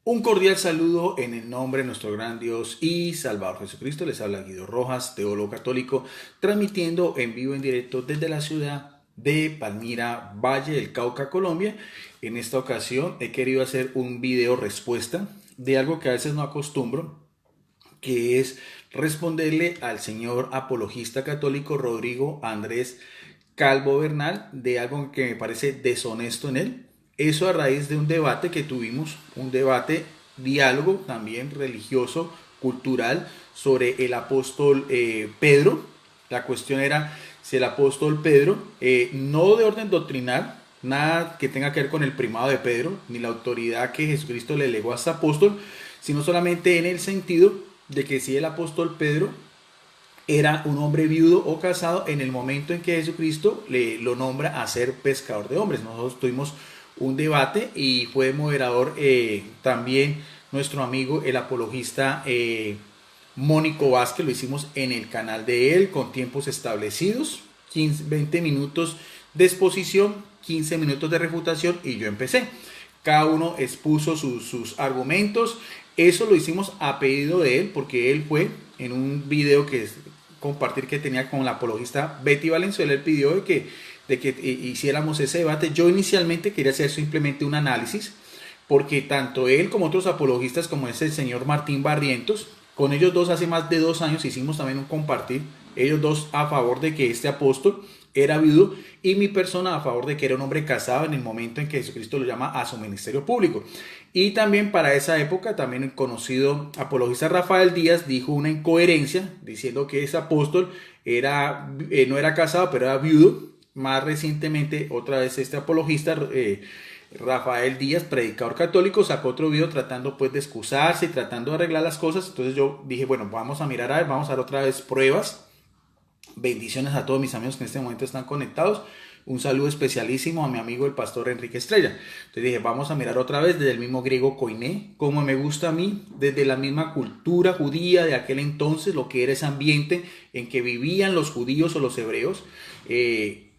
Un cordial saludo en el nombre de nuestro gran Dios y Salvador Jesucristo. Les habla Guido Rojas, teólogo católico, transmitiendo en vivo en directo desde la ciudad de Palmira, Valle del Cauca, Colombia. En esta ocasión he querido hacer un video respuesta de algo que a veces no acostumbro, que es responderle al señor apologista católico Rodrigo Andrés Calvo Bernal de algo que me parece deshonesto en él. Eso a raíz de un debate que tuvimos, un debate, diálogo también religioso, cultural, sobre el apóstol Pedro. La cuestión era si el apóstol Pedro, no de orden doctrinal, nada que tenga que ver con el primado de Pedro, ni la autoridad que Jesucristo le legó a este apóstol, sino solamente en el sentido de que si el apóstol Pedro era un hombre viudo o casado en el momento en que Jesucristo lo nombra a ser pescador de hombres. Nosotros tuvimos un debate y fue moderador también nuestro amigo el apologista Mónico Vázquez. Lo hicimos en el canal de él con tiempos establecidos, 20 minutos de exposición, 15 minutos de refutación y yo empecé. Cada uno expuso sus argumentos. Eso lo hicimos a pedido de él porque él fue en un video que compartir que tenía con la apologista Betty Valenzuela. Él pidió de que hiciéramos ese debate. Yo inicialmente quería hacer simplemente un análisis, porque tanto él como otros apologistas, como es el señor Martín Barrientos, con ellos dos hace más de 2 años hicimos también un compartir, ellos dos a favor de que este apóstol era viudo y mi persona a favor de que era un hombre casado en el momento en que Jesucristo lo llama a su ministerio público. Y también para esa época, también el conocido apologista Rafael Díaz dijo una incoherencia diciendo que ese apóstol no era casado, pero era viudo. Más recientemente, otra vez este apologista, Rafael Díaz, predicador católico, sacó otro video tratando pues de excusarse y tratando de arreglar las cosas. Entonces yo dije, bueno, vamos a mirar a ver, vamos a dar otra vez pruebas. Bendiciones a todos mis amigos que en este momento están conectados. Un saludo especialísimo a mi amigo el pastor Enrique Estrella. Entonces dije, vamos a mirar otra vez desde el mismo griego koiné, como me gusta a mí, desde la misma cultura judía de aquel entonces, lo que era ese ambiente en que vivían los judíos o los hebreos.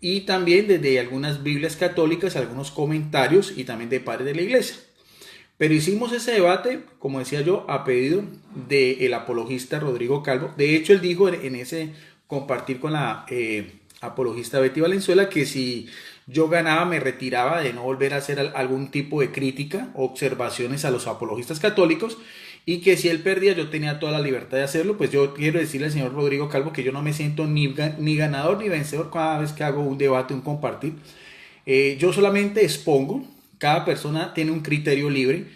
Y también desde algunas Biblias católicas, algunos comentarios y también de padres de la iglesia. Pero hicimos ese debate, como decía yo, a pedido del apologista Rodrigo Calvo. De hecho, él dijo en ese compartir con la apologista Betty Valenzuela que si yo ganaba me retiraba de no volver a hacer algún tipo de crítica o observaciones a los apologistas católicos, y que si él perdía yo tenía toda la libertad de hacerlo. Pues yo quiero decirle al señor Rodrigo Calvo que yo no me siento ni ganador ni vencedor cada vez que hago un debate, un compartir. Yo solamente expongo, cada persona tiene un criterio libre.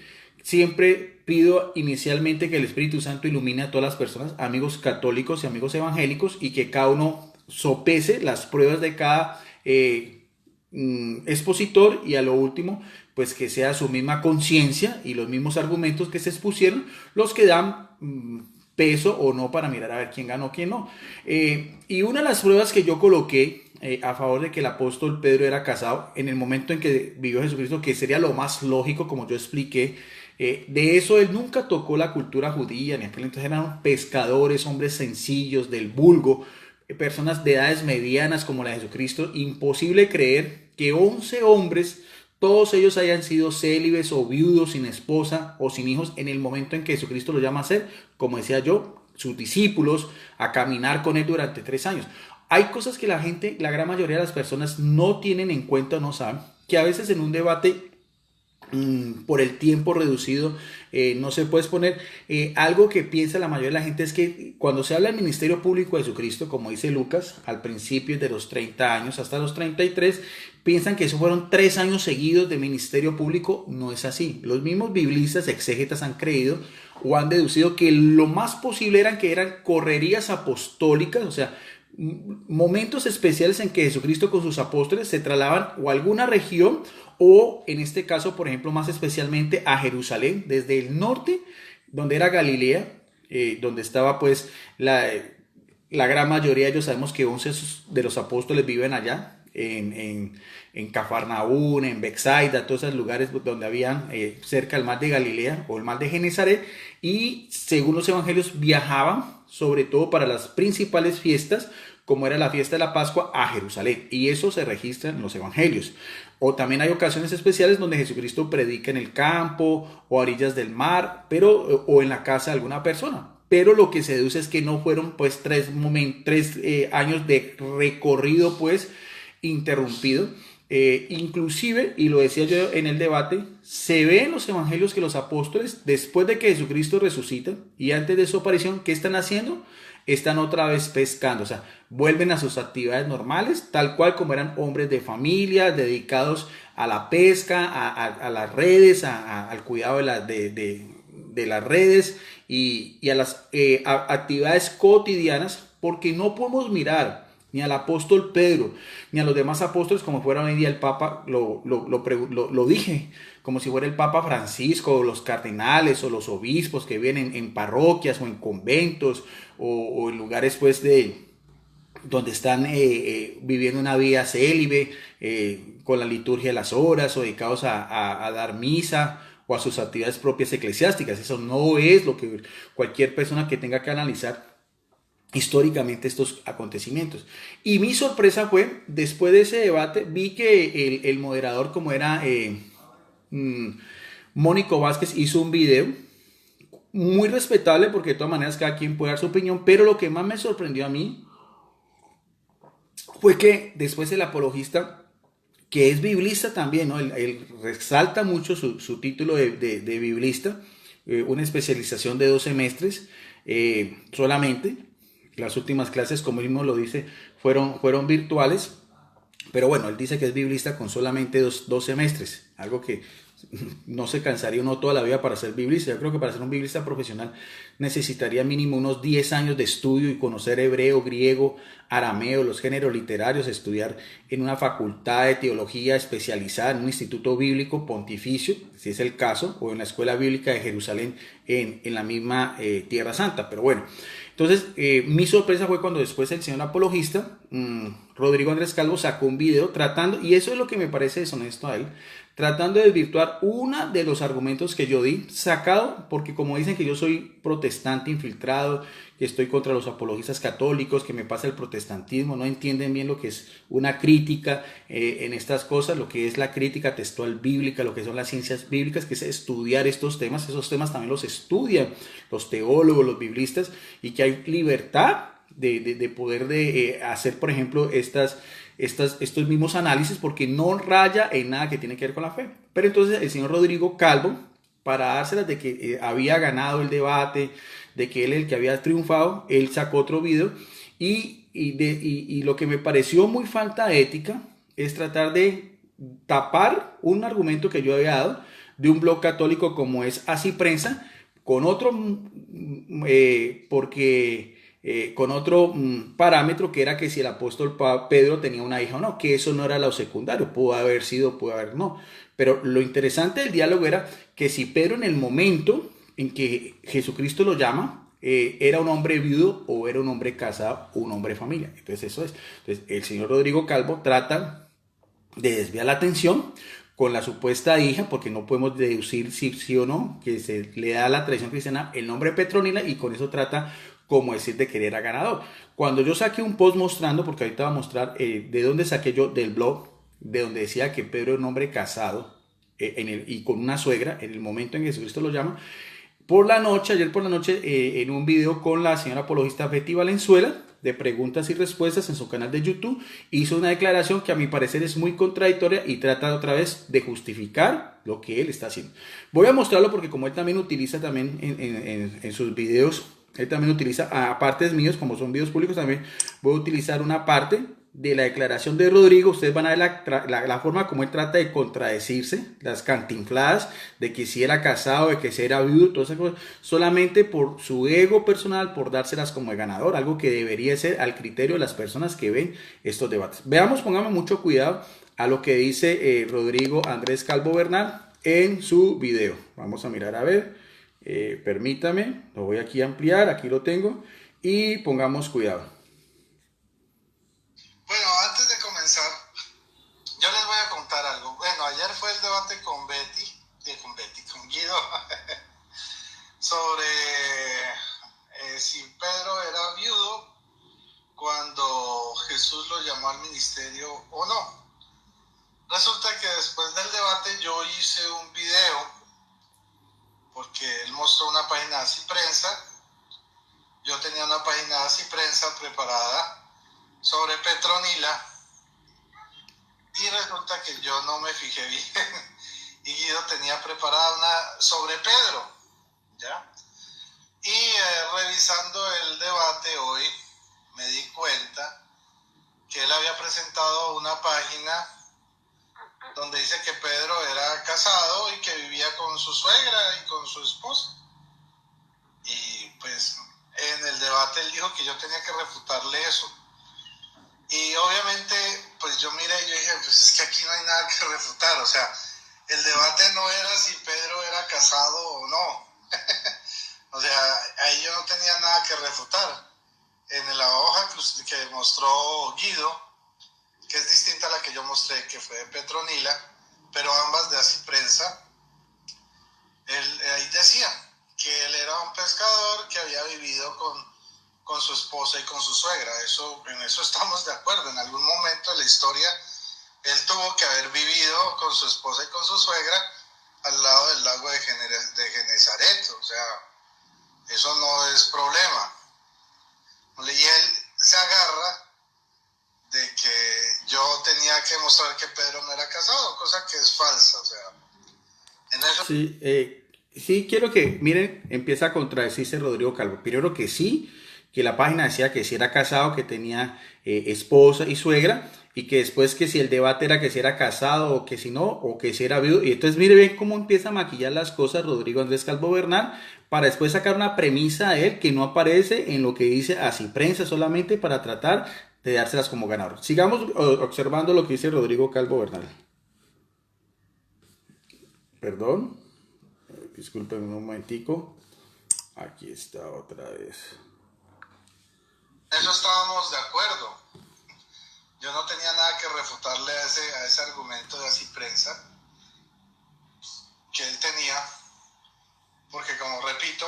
Siempre pido inicialmente que el Espíritu Santo ilumine a todas las personas, amigos católicos y amigos evangélicos, y que cada uno sopese las pruebas de cada expositor, y a lo último pues que sea su misma conciencia y los mismos argumentos que se expusieron los que dan peso o no para mirar a ver quién ganó, quién no. Y una de las pruebas que yo coloqué a favor de que el apóstol Pedro era casado en el momento en que vivió Jesucristo, que sería lo más lógico, como yo expliqué, de eso él nunca tocó la cultura judía, ni aquel entonces eran pescadores, hombres sencillos del vulgo, personas de edades medianas como la de Jesucristo. Imposible creer que 11 hombres, todos ellos hayan sido célibes o viudos, sin esposa o sin hijos, en el momento en que Jesucristo los llama a ser, como decía yo, sus discípulos, a caminar con él durante 3 años. Hay cosas que la gente, la gran mayoría de las personas no tienen en cuenta o no saben, que a veces en un debate por el tiempo reducido no se puede exponer. Algo que piensa la mayoría de la gente es que cuando se habla del ministerio público de Jesucristo, como dice Lucas, al principio de los 30 años hasta los 33, piensan que eso fueron 3 años seguidos de ministerio público. No es así. Los mismos biblistas, exégetas han creído o han deducido que lo más posible eran correrías apostólicas, o sea, momentos especiales en que Jesucristo con sus apóstoles se trasladaban o a alguna región, o en este caso, por ejemplo, más especialmente a Jerusalén, desde el norte, donde era Galilea, donde estaba pues la gran mayoría. Ellos sabemos que 11 de los apóstoles viven allá, en Cafarnaún, en Bexaida, todos esos lugares donde habían cerca del mar de Galilea o el mar de Genezaret, y según los evangelios viajaban sobre todo para las principales fiestas como era la fiesta de la Pascua, a Jerusalén. Y eso se registra en los evangelios. O también hay ocasiones especiales donde Jesucristo predica en el campo o a orillas del mar, o en la casa de alguna persona. Pero lo que se deduce es que no fueron pues tres años de recorrido pues interrumpido. Inclusive, y lo decía yo en el debate, se ve en los evangelios que los apóstoles, después de que Jesucristo resucita y antes de su aparición, ¿qué están haciendo? Están otra vez pescando, o sea, vuelven a sus actividades normales, tal cual como eran hombres de familia, dedicados a la pesca, a las redes, al cuidado de las redes y a las actividades cotidianas, porque no podemos mirar ni al apóstol Pedro, ni a los demás apóstoles como fuera hoy en día el Papa, lo dije, como si fuera el Papa Francisco, o los cardenales, o los obispos que vienen en parroquias, o en conventos, o en lugares pues donde están viviendo una vida célibe, con la liturgia de las horas, o dedicados a dar misa, o a sus actividades propias eclesiásticas. Eso no es lo que cualquier persona que tenga que analizar históricamente estos acontecimientos. Y mi sorpresa fue, después de ese debate, vi que el moderador, como era Mónico Vázquez, hizo un video muy respetable, porque de todas maneras cada quien puede dar su opinión, pero lo que más me sorprendió a mí fue que después el apologista, que es biblista también, ¿no? Él resalta mucho su título de biblista, una especialización de 2 semestres solamente. Las últimas clases, como mismo lo dice, fueron virtuales, pero bueno, él dice que es biblista con solamente dos semestres, algo que no se cansaría uno toda la vida para ser biblista. Yo creo que para ser un biblista profesional necesitaría mínimo unos 10 años de estudio y conocer hebreo, griego, arameo, los géneros literarios, estudiar en una facultad de teología especializada en un instituto bíblico pontificio, si es el caso, o en la Escuela Bíblica de Jerusalén en la misma Tierra Santa. Pero bueno, entonces mi sorpresa fue cuando después el señor apologista, Rodrigo Andrés Calvo, sacó un video tratando, y eso es lo que me parece deshonesto a él, tratando de desvirtuar uno de los argumentos que yo di, sacado, porque como dicen que yo soy protestante infiltrado, que estoy contra los apologistas católicos, que me pasa el protestantismo, no entienden bien lo que es una crítica en estas cosas, lo que es la crítica textual bíblica, lo que son las ciencias bíblicas, que es estudiar estos temas también los estudian los teólogos, los biblistas, y que hay libertad de poder hacer, por ejemplo, estos mismos análisis, porque no raya en nada que tiene que ver con la fe. Pero entonces el señor Rodrigo Calvo, para dárselas de que había ganado el debate, de que él el que había triunfado, él sacó otro video, y lo que me pareció muy falta de ética es tratar de tapar un argumento que yo había dado de un blog católico como es Así Prensa, con otro con otro parámetro, que era que si el apóstol Pedro tenía una hija o no, que eso no era lo secundario, pudo haber sido, pudo haber no. Pero lo interesante del diálogo era que si Pedro, en el momento en que Jesucristo lo llama, era un hombre viudo, o era un hombre casado, o un hombre de familia. Entonces eso es. Entonces el señor Rodrigo Calvo trata de desviar la atención con la supuesta hija, porque no podemos deducir si sí o no, que se le da a la tradición cristiana el nombre Petronila, y con eso trata como decir de que era ganador. Cuando yo saqué un post mostrando, porque ahorita voy a mostrar de dónde saqué yo, del blog, de donde decía que Pedro era un hombre casado y con una suegra en el momento en que Jesucristo lo llama, ayer por la noche, en un video con la señora apologista Betty Valenzuela, de preguntas y respuestas en su canal de YouTube, hizo una declaración que a mi parecer es muy contradictoria y trata otra vez de justificar lo que él está haciendo. Voy a mostrarlo porque como él también utiliza también en sus videos, él también utiliza a partes míos, como son videos públicos, también voy a utilizar una parte de la declaración de Rodrigo. Ustedes van a ver la forma como él trata de contradecirse, las cantinfladas de que si era casado, de que si era viudo, todas esas cosas, solamente por su ego personal, por dárselas como el ganador, algo que debería ser al criterio de las personas que ven estos debates. Veamos, pongamos mucho cuidado a lo que dice Rodrigo Andrés Calvo Bernal en su video. Vamos a mirar a ver, permítame, lo voy aquí a ampliar, aquí lo tengo, y pongamos cuidado. Bueno, antes de comenzar, yo les voy a contar algo. Bueno, ayer fue el debate con Guido, sobre si Pedro era viudo cuando al ministerio o no. Resulta que después del debate yo hice un video, porque él mostró una página de Así Prensa. Yo tenía una página de Así Prensa preparada sobre Petronila, y resulta que yo no me fijé bien y Guido tenía preparada una sobre Pedro, ¿ya? Y revisando el debate hoy me di cuenta que él había presentado una página donde dice que Pedro era casado y que vivía con su suegra y con su esposa. Y pues en el debate él dijo que yo tenía que refutarle eso. Y obviamente pues yo miré y yo dije, pues es que aquí no hay nada que refutar. O sea, el debate no era si Pedro era casado o no. O sea, ahí yo no tenía nada que refutar. En la hoja que mostró Guido, que es distinta a la que yo mostré, que fue de Petronila, pero ambas de Así Prensa, ahí decía que él era un pescador que había vivido con su esposa y con su suegra. En eso estamos de acuerdo. En algún momento de la historia él tuvo que haber vivido con su esposa y con su suegra al lado del lago de Genezaret. O sea, eso no es problema. Y él se agarra de que yo tenía que mostrar que Pedro no era casado, cosa que es falsa. O sea, en eso... Sí, quiero que, miren, empieza a contradecirse Rodrigo Calvo. Primero que sí, que la página decía que si era casado, que tenía esposa y suegra, y que después que si el debate era que si era casado o que si no, o que si era viudo. Y entonces mire bien cómo empieza a maquillar las cosas Rodrigo Andrés Calvo Bernal para después sacar una premisa a él que no aparece en lo que dice Así Prensa, solamente para tratar de dárselas como ganador. Sigamos observando lo que dice Rodrigo Calvo Bernal. Perdón, disculpen un momentico. Aquí está otra vez. Eso estábamos de acuerdo. Yo no tenía nada que refutarle a ese argumento de Así Prensa que él tenía, porque como repito,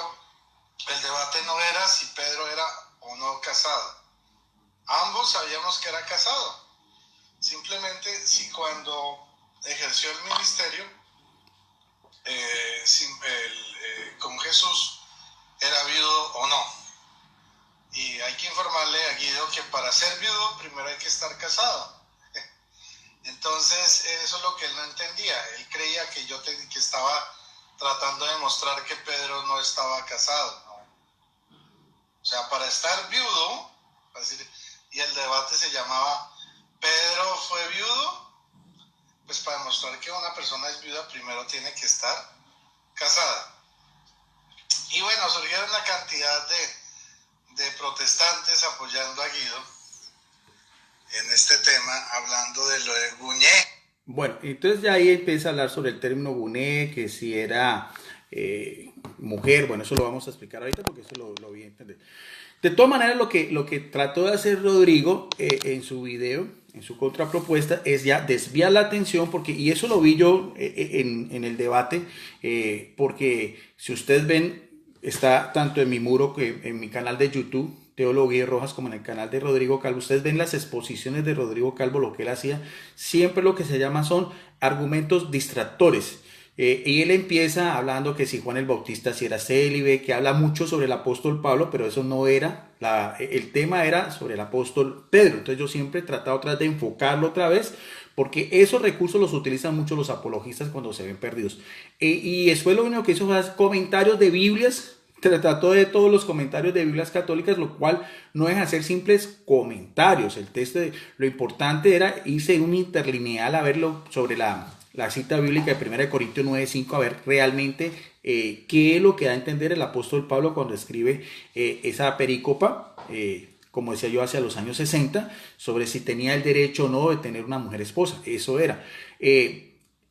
el debate no era si Pedro era o no casado. Ambos sabíamos que era casado. Simplemente si cuando ejerció el ministerio con Jesús era viudo o no. Y hay que informarle a Guido que para ser viudo primero hay que estar casado. Entonces eso es lo que él no entendía. Él creía que yo que estaba tratando de mostrar que Pedro no estaba casado, ¿no? O sea, para estar viudo, y el debate se llamaba ¿Pedro fue viudo? Pues para demostrar que una persona es viuda primero tiene que estar casada. Y bueno, surgieron una cantidad de protestantes apoyando a Guido en este tema, hablando de lo de Guñé. Bueno, entonces ya ahí empieza a hablar sobre el término Guné, que si era mujer. Bueno, eso lo vamos a explicar ahorita porque eso lo vi a entender. De todas maneras, lo que trató de hacer Rodrigo en su video, en su contrapropuesta, es ya desviar la atención, porque, y eso lo vi yo en el debate, porque si ustedes ven, está tanto en mi muro que en mi canal de YouTube, Teólogo Guido Rojas, como en el canal de Rodrigo Calvo. Ustedes ven las exposiciones de Rodrigo Calvo, lo que él hacía, siempre lo que se llama son argumentos distractores. Y él empieza hablando que si Juan el Bautista si era célibe, que habla mucho sobre el apóstol Pablo, pero eso no era, el tema era sobre el apóstol Pedro. Entonces yo siempre he tratado otra vez de enfocarlo otra vez, porque esos recursos los utilizan mucho los apologistas cuando se ven perdidos. Y después lo único que hizo fue comentarios de Biblias. Trató de todos los comentarios de Biblias católicas, lo cual no deja ser simples comentarios. El texto, lo importante era irse en un interlineal a verlo sobre la cita bíblica de 1 Corintios 9:5, a ver realmente qué es lo que da a entender el apóstol Pablo cuando escribe esa perícopa, como decía yo, hacia los años 60, sobre si tenía el derecho o no de tener una mujer esposa. Eso era.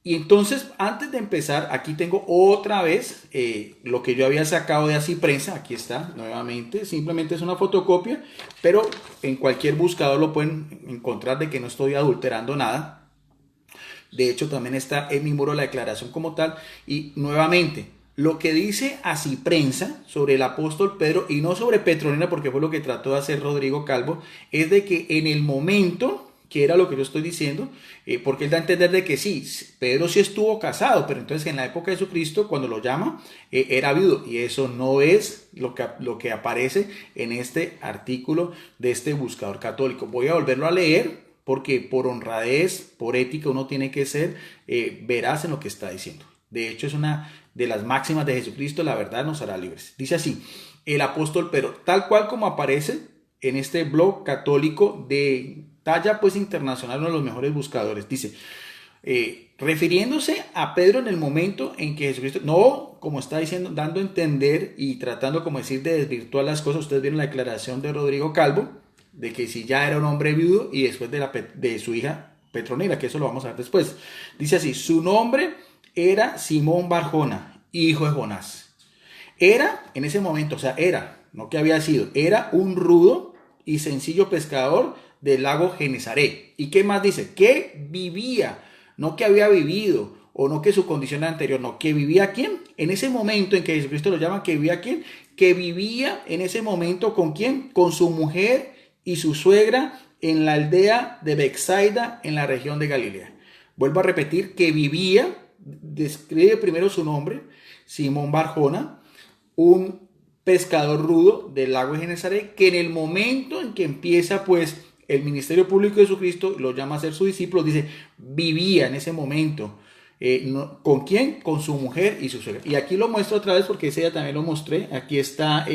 Y entonces, antes de empezar, aquí tengo otra vez lo que yo había sacado de Así Prensa. Aquí está, nuevamente. Simplemente es una fotocopia, pero en cualquier buscador lo pueden encontrar, de que no estoy adulterando nada. De hecho, también está en mi muro la declaración como tal. Y nuevamente, lo que dice Así Prensa sobre el apóstol Pedro, y no sobre Petronila, porque fue lo que trató de hacer Rodrigo Calvo, es de que en el momento que era lo que yo estoy diciendo, porque él da a entender de que sí, Pedro sí estuvo casado, pero entonces en la época de Jesucristo, cuando lo llama, era viudo, y eso no es lo que aparece en este artículo de este buscador católico. Voy a volverlo a leer, porque por honradez, por ética, uno tiene que ser veraz en lo que está diciendo. De hecho, es una de las máximas de Jesucristo: la verdad nos hará libres. Dice así, el apóstol Pedro, tal cual como aparece en este blog católico de talla pues internacional, uno de los mejores buscadores, dice, refiriéndose a Pedro en el momento en que Jesucristo, no como está diciendo, dando a entender y tratando como decir de desvirtuar las cosas. Ustedes vieron la declaración de Rodrigo Calvo, de que si ya era un hombre viudo, y después de su hija Petronila, que eso lo vamos a ver después. Dice así, su nombre era Simón Barjona, hijo de Jonás. Era, en ese momento, o sea, era, no que había sido, era un rudo y sencillo pescador del lago Genesaret. ¿Y qué más dice? Que vivía, no que había vivido, o no que su condición anterior, no, que vivía ¿quién? En ese momento en que Jesucristo lo llama, que vivía ¿quién? Que vivía en ese momento ¿con quién? Con su mujer y su suegra en la aldea de Betsaida, en la región de Galilea. Vuelvo a repetir, que vivía, describe primero su nombre, Simón Barjona, un pescador rudo del lago de Genesaret, que en el momento en que empieza pues el ministerio público de Jesucristo, lo llama a ser su discípulo, dice, vivía en ese momento. ¿Con quién? Con su mujer y su suegra. Y aquí lo muestro otra vez porque ese día también lo mostré. Aquí está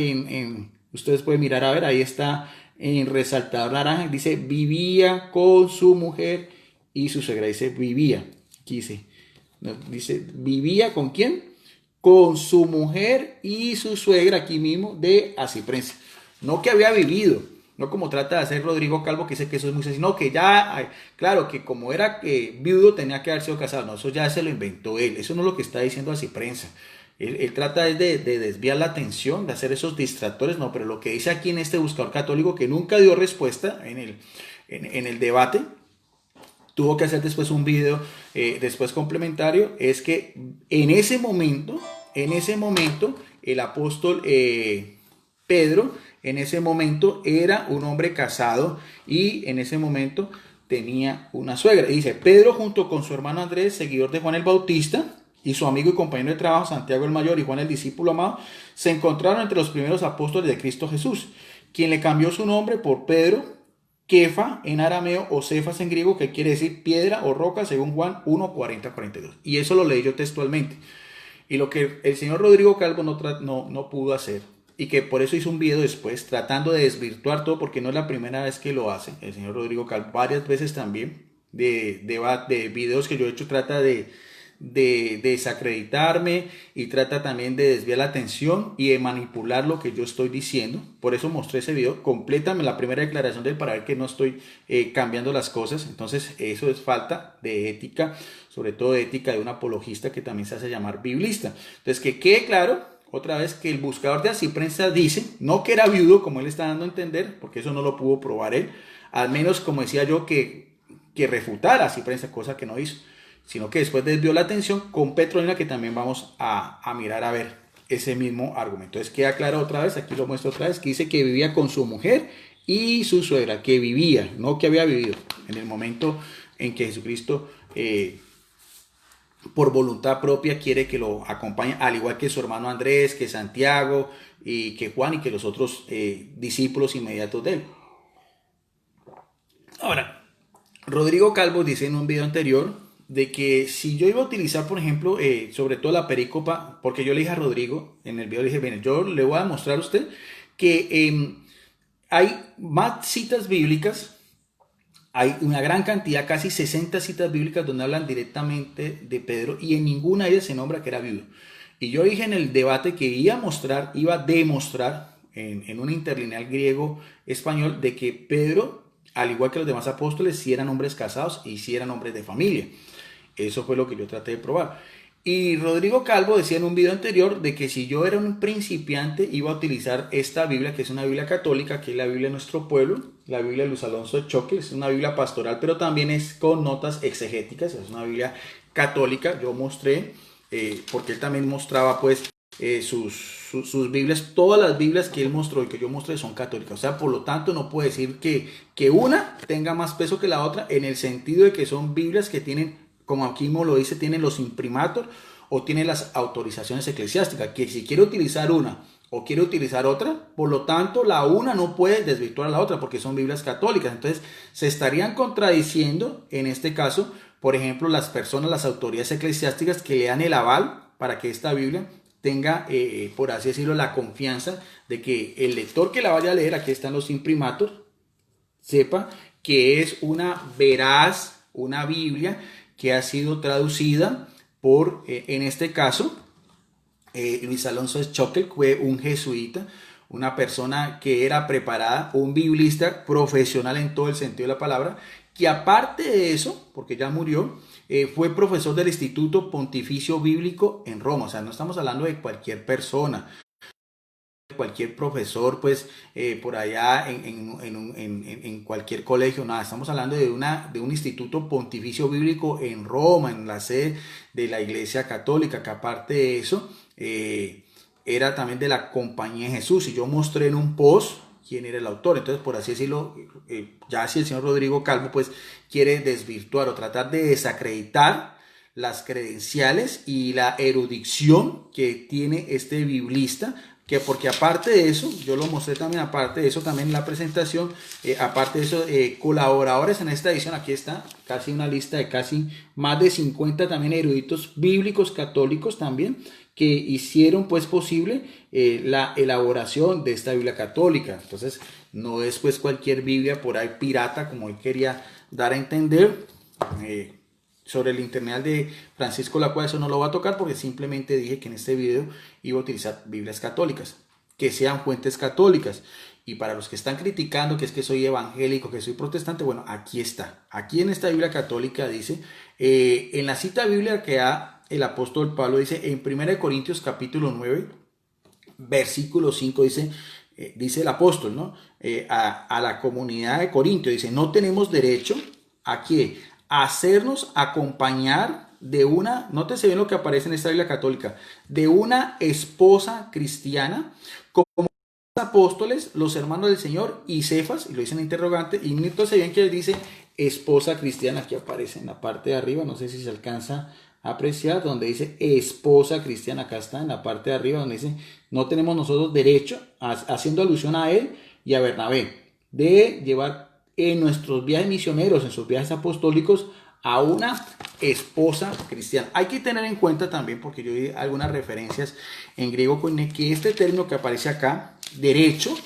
ustedes pueden mirar a ver, ahí está en resaltador naranja, dice, vivía con su mujer y su suegra. Dice, vivía. Aquí dice, ¿vivía con quién? Con su mujer y su suegra, aquí mismo, de Asiprense. No que había vivido, no como trata de hacer Rodrigo Calvo, que dice que eso es muy sencillo, no, que ya, claro, que como era viudo tenía que haber sido casado. No, eso ya se lo inventó él, eso no es lo que está diciendo Asiprense. Él trata de desviar la atención, de hacer esos distractores, no, pero lo que dice aquí en este buscador católico, que nunca dio respuesta en el debate, tuvo que hacer después un video después complementario, es que en ese momento, el apóstol Pedro, en ese momento era un hombre casado y en ese momento tenía una suegra. Y dice, Pedro junto con su hermano Andrés, seguidor de Juan el Bautista, y su amigo y compañero de trabajo Santiago el Mayor y Juan el discípulo amado, se encontraron entre los primeros apóstoles de Cristo Jesús, quien le cambió su nombre por Pedro, Kefa en arameo o Cefas en griego, que quiere decir piedra o roca, según Juan 1:40-42. Y eso lo leí yo textualmente. Y lo que el señor Rodrigo Calvo no pudo hacer, y que por eso hizo un video después, tratando de desvirtuar todo, porque no es la primera vez que lo hace, el señor Rodrigo Calvo, varias veces también, de videos que yo he hecho, trata de desacreditarme y trata también de desviar la atención y de manipular lo que yo estoy diciendo. Por eso mostré ese video, complétame la primera declaración de él para ver que no estoy cambiando las cosas. Entonces eso es falta de ética, sobre todo de ética de un apologista que también se hace llamar biblista. Entonces que quede claro otra vez que el buscador de Asiprensa dice, no que era viudo como él está dando a entender, porque eso no lo pudo probar él, al menos como decía yo que refutara Asiprensa, cosa que no hizo, sino que después desvió la atención con Petronila, que también vamos a mirar a ver ese mismo argumento. Entonces queda claro otra vez, aquí lo muestro otra vez, que dice que vivía con su mujer y su suegra, que vivía, no que había vivido, en el momento en que Jesucristo por voluntad propia quiere que lo acompañe, al igual que su hermano Andrés, que Santiago y que Juan y que los otros discípulos inmediatos de él. Ahora, Rodrigo Calvo dice en un video anterior de que si yo iba a utilizar, por ejemplo, sobre todo la perícopa, porque yo le dije a Rodrigo, en el video le dije, bien, yo le voy a mostrar a usted que hay más citas bíblicas, hay una gran cantidad, casi 60 citas bíblicas donde hablan directamente de Pedro y en ninguna de ellas se nombra que era viudo. Y yo dije en el debate que iba a demostrar en un interlineal griego-español de que Pedro, al igual que los demás apóstoles, sí eran hombres casados y sí eran hombres de familia. Eso fue lo que yo traté de probar. Y Rodrigo Calvo decía en un video anterior de que si yo era un principiante iba a utilizar esta Biblia, que es una Biblia católica, que es la Biblia de nuestro pueblo, la Biblia de Luis Alonso de Choque, es una Biblia pastoral, pero también es con notas exegéticas, es una Biblia católica. Yo mostré, porque él también mostraba pues sus Biblias, todas las Biblias que él mostró y que yo mostré son católicas. O sea, por lo tanto, no puedo decir que una tenga más peso que la otra, en el sentido de que son Biblias que tienen, como aquí mismo lo dice, tienen los imprimatur o tienen las autorizaciones eclesiásticas, que si quiere utilizar una o quiere utilizar otra, por lo tanto, la una no puede desvirtuar a la otra porque son Biblias católicas. Entonces, se estarían contradiciendo en este caso, por ejemplo, las personas, las autoridades eclesiásticas que le dan el aval para que esta Biblia tenga, por así decirlo, la confianza de que el lector que la vaya a leer, aquí están los imprimatur, sepa que es una veraz, una Biblia que ha sido traducida por, en este caso, Luis Alonso Schockel, fue un jesuita, una persona que era preparada, un biblista profesional en todo el sentido de la palabra, que aparte de eso, porque ya murió, fue profesor del Instituto Pontificio Bíblico en Roma. O sea, no estamos hablando de cualquier persona, cualquier profesor, pues, por allá en cualquier colegio, nada, estamos hablando de un instituto pontificio bíblico en Roma, en la sede de la Iglesia Católica, que aparte de eso, era también de la Compañía de Jesús, y yo mostré en un post quién era el autor. Entonces, por así decirlo, ya si el señor Rodrigo Calvo, pues, quiere desvirtuar o tratar de desacreditar las credenciales y la erudición que tiene este biblista, que porque aparte de eso, yo lo mostré también, aparte de eso también en la presentación, aparte de eso, colaboradores en esta edición, aquí está casi una lista de casi más de 50 también eruditos bíblicos católicos también, que hicieron pues posible la elaboración de esta Biblia católica. Entonces no es pues cualquier Biblia por ahí pirata, como él quería dar a entender. Sobre el internet de Francisco Lacua, eso no lo va a tocar porque simplemente dije que en este video iba a utilizar Biblias católicas, que sean fuentes católicas. Y para los que están criticando que es que soy evangélico, que soy protestante, bueno, aquí está. Aquí en esta Biblia católica dice, en la cita bíblica que da el apóstol Pablo, dice en 1 Corintios capítulo 9, versículo 5, dice el apóstol, ¿no? A la comunidad de Corintio, dice, no tenemos derecho a que hacernos acompañar de una, nótese bien lo que aparece en esta Biblia católica, de una esposa cristiana, como los apóstoles, los hermanos del Señor y Cefas, y lo dice en interrogante, y nótese bien que dice esposa cristiana, aquí aparece en la parte de arriba, no sé si se alcanza a apreciar, donde dice esposa cristiana, acá está en la parte de arriba, donde dice, no tenemos nosotros derecho, haciendo alusión a él y a Bernabé, de llevar en nuestros viajes misioneros, en sus viajes apostólicos, a una esposa cristiana. Hay que tener en cuenta también, porque yo di algunas referencias en griego, que este término que aparece acá, derecho,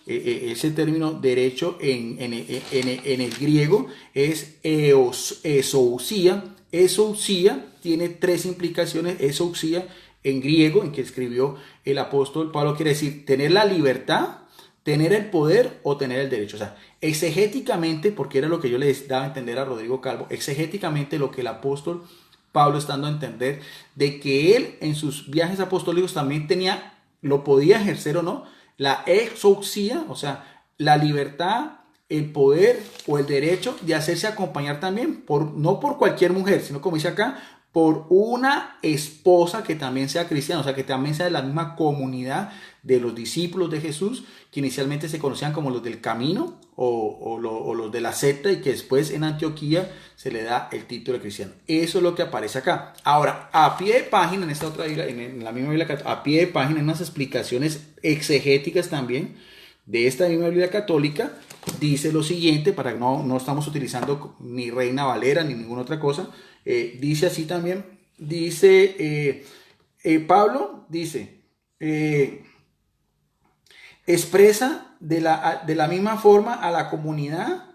ese término derecho en el griego es esousia. Esousia tiene tres implicaciones. Esousia en griego, en que escribió el apóstol Pablo, quiere decir tener la libertad, tener el poder o tener el derecho. O sea, exegéticamente, porque era lo que yo le daba a entender a Rodrigo Calvo, exegéticamente lo que el apóstol Pablo está dando a entender, de que él en sus viajes apostólicos también tenía, lo podía ejercer o no, la exousia, o sea, la libertad, el poder o el derecho de hacerse acompañar también, no por cualquier mujer, sino como dice acá, por una esposa que también sea cristiana, o sea, que también sea de la misma comunidad de los discípulos de Jesús, que inicialmente se conocían como los del camino o los de la secta, y que después en Antioquía se le da el título de cristiano. Eso es lo que aparece acá. Ahora, a pie de página, en esta otra Biblia, en la misma Biblia, a pie de página, en unas explicaciones exegéticas también de esta misma Biblia católica, dice lo siguiente, para que no estamos utilizando ni Reina Valera ni ninguna otra cosa. Dice así también, dice Pablo, dice, expresa de la misma forma a la comunidad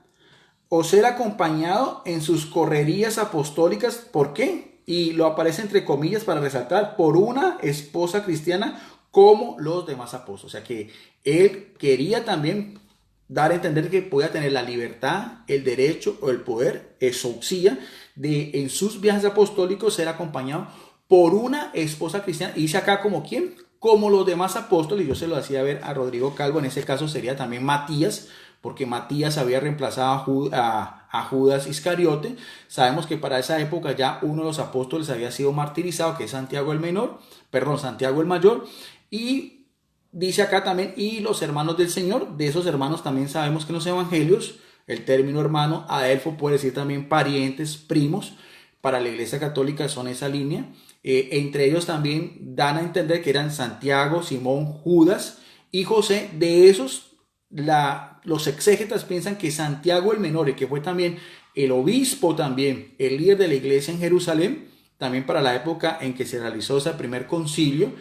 o ser acompañado en sus correrías apostólicas. ¿Por qué? Y lo aparece entre comillas para resaltar, por una esposa cristiana como los demás apóstoles. O sea que él quería también dar a entender que podía tener la libertad, el derecho o el poder, exousia, de en sus viajes apostólicos ser acompañado por una esposa cristiana. Y dice acá como quién, como los demás apóstoles. Yo se lo hacía ver a Rodrigo Calvo, en ese caso sería también Matías, porque Matías había reemplazado a a Judas Iscariote. Sabemos que para esa época ya uno de los apóstoles había sido martirizado, que es Santiago Santiago el Mayor, y dice acá también, y los hermanos del Señor. De esos hermanos también sabemos que en los evangelios el término hermano, adelfo, puede decir también parientes, primos. Para la Iglesia Católica son esa línea. Entre ellos también dan a entender que eran Santiago, Simón, Judas y José. De esos, los exégetas piensan que Santiago el Menor, que fue también el obispo, también el líder de la iglesia en Jerusalén, también para la época en que se realizó ese primer concilio,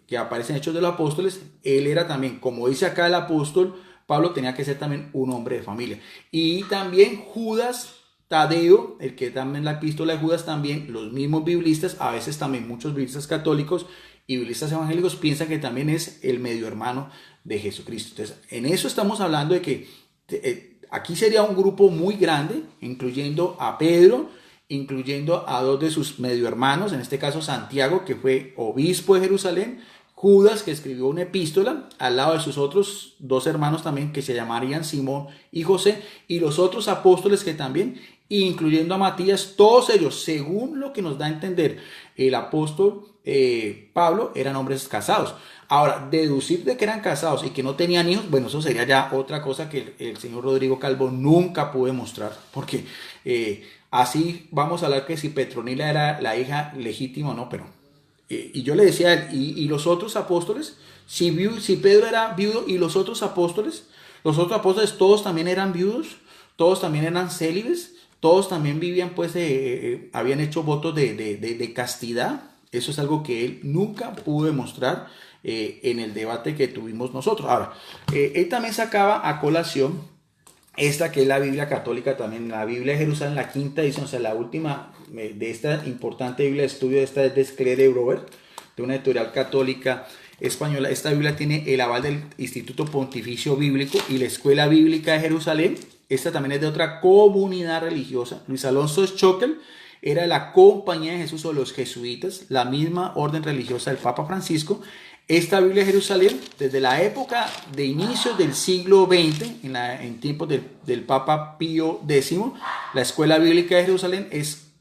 que aparece en Hechos de los Apóstoles, él era también, como dice acá el apóstol Pablo, tenía que ser también un hombre de familia. Y también Judas Tadeo, el que también en la epístola de Judas, también los mismos biblistas, a veces también muchos biblistas católicos y biblistas evangélicos piensan que también es el medio hermano de Jesucristo. Entonces, en eso estamos hablando de que aquí sería un grupo muy grande, incluyendo a Pedro, incluyendo a dos de sus medio hermanos, en este caso Santiago, que fue obispo de Jerusalén, Judas, que escribió una epístola, al lado de sus otros dos hermanos también, que se llamarían Simón y José, y los otros apóstoles que también, incluyendo a Matías, todos ellos, según lo que nos da a entender el apóstol Pablo, eran hombres casados. Ahora, deducir de que eran casados y que no tenían hijos, bueno, eso sería ya otra cosa que el señor Rodrigo Calvo nunca pudo demostrar, porque así vamos a hablar que si Petronila era la hija legítima o no, pero y yo le decía a él, y los otros apóstoles, si Pedro era viudo y los otros apóstoles todos también eran viudos, todos también eran célibes, todos también vivían, pues, habían hecho votos de castidad. Eso es algo que él nunca pudo demostrar en el debate que tuvimos nosotros. Ahora, él también sacaba a colación esta que es la Biblia católica también, la Biblia de Jerusalén, la quinta edición, o sea, la última de esta importante Biblia de estudio. Esta es de Sclere Brouwer, de una editorial católica española. Esta Biblia tiene el aval del Instituto Pontificio Bíblico y la Escuela Bíblica de Jerusalén. Esta también es de otra comunidad religiosa. Luis Alonso Schockel era de la Compañía de Jesús o los jesuitas, la misma orden religiosa del Papa Francisco. Esta Biblia de Jerusalén, desde la época de inicios del siglo XX, en tiempos del Papa Pío X, la Escuela Bíblica de Jerusalén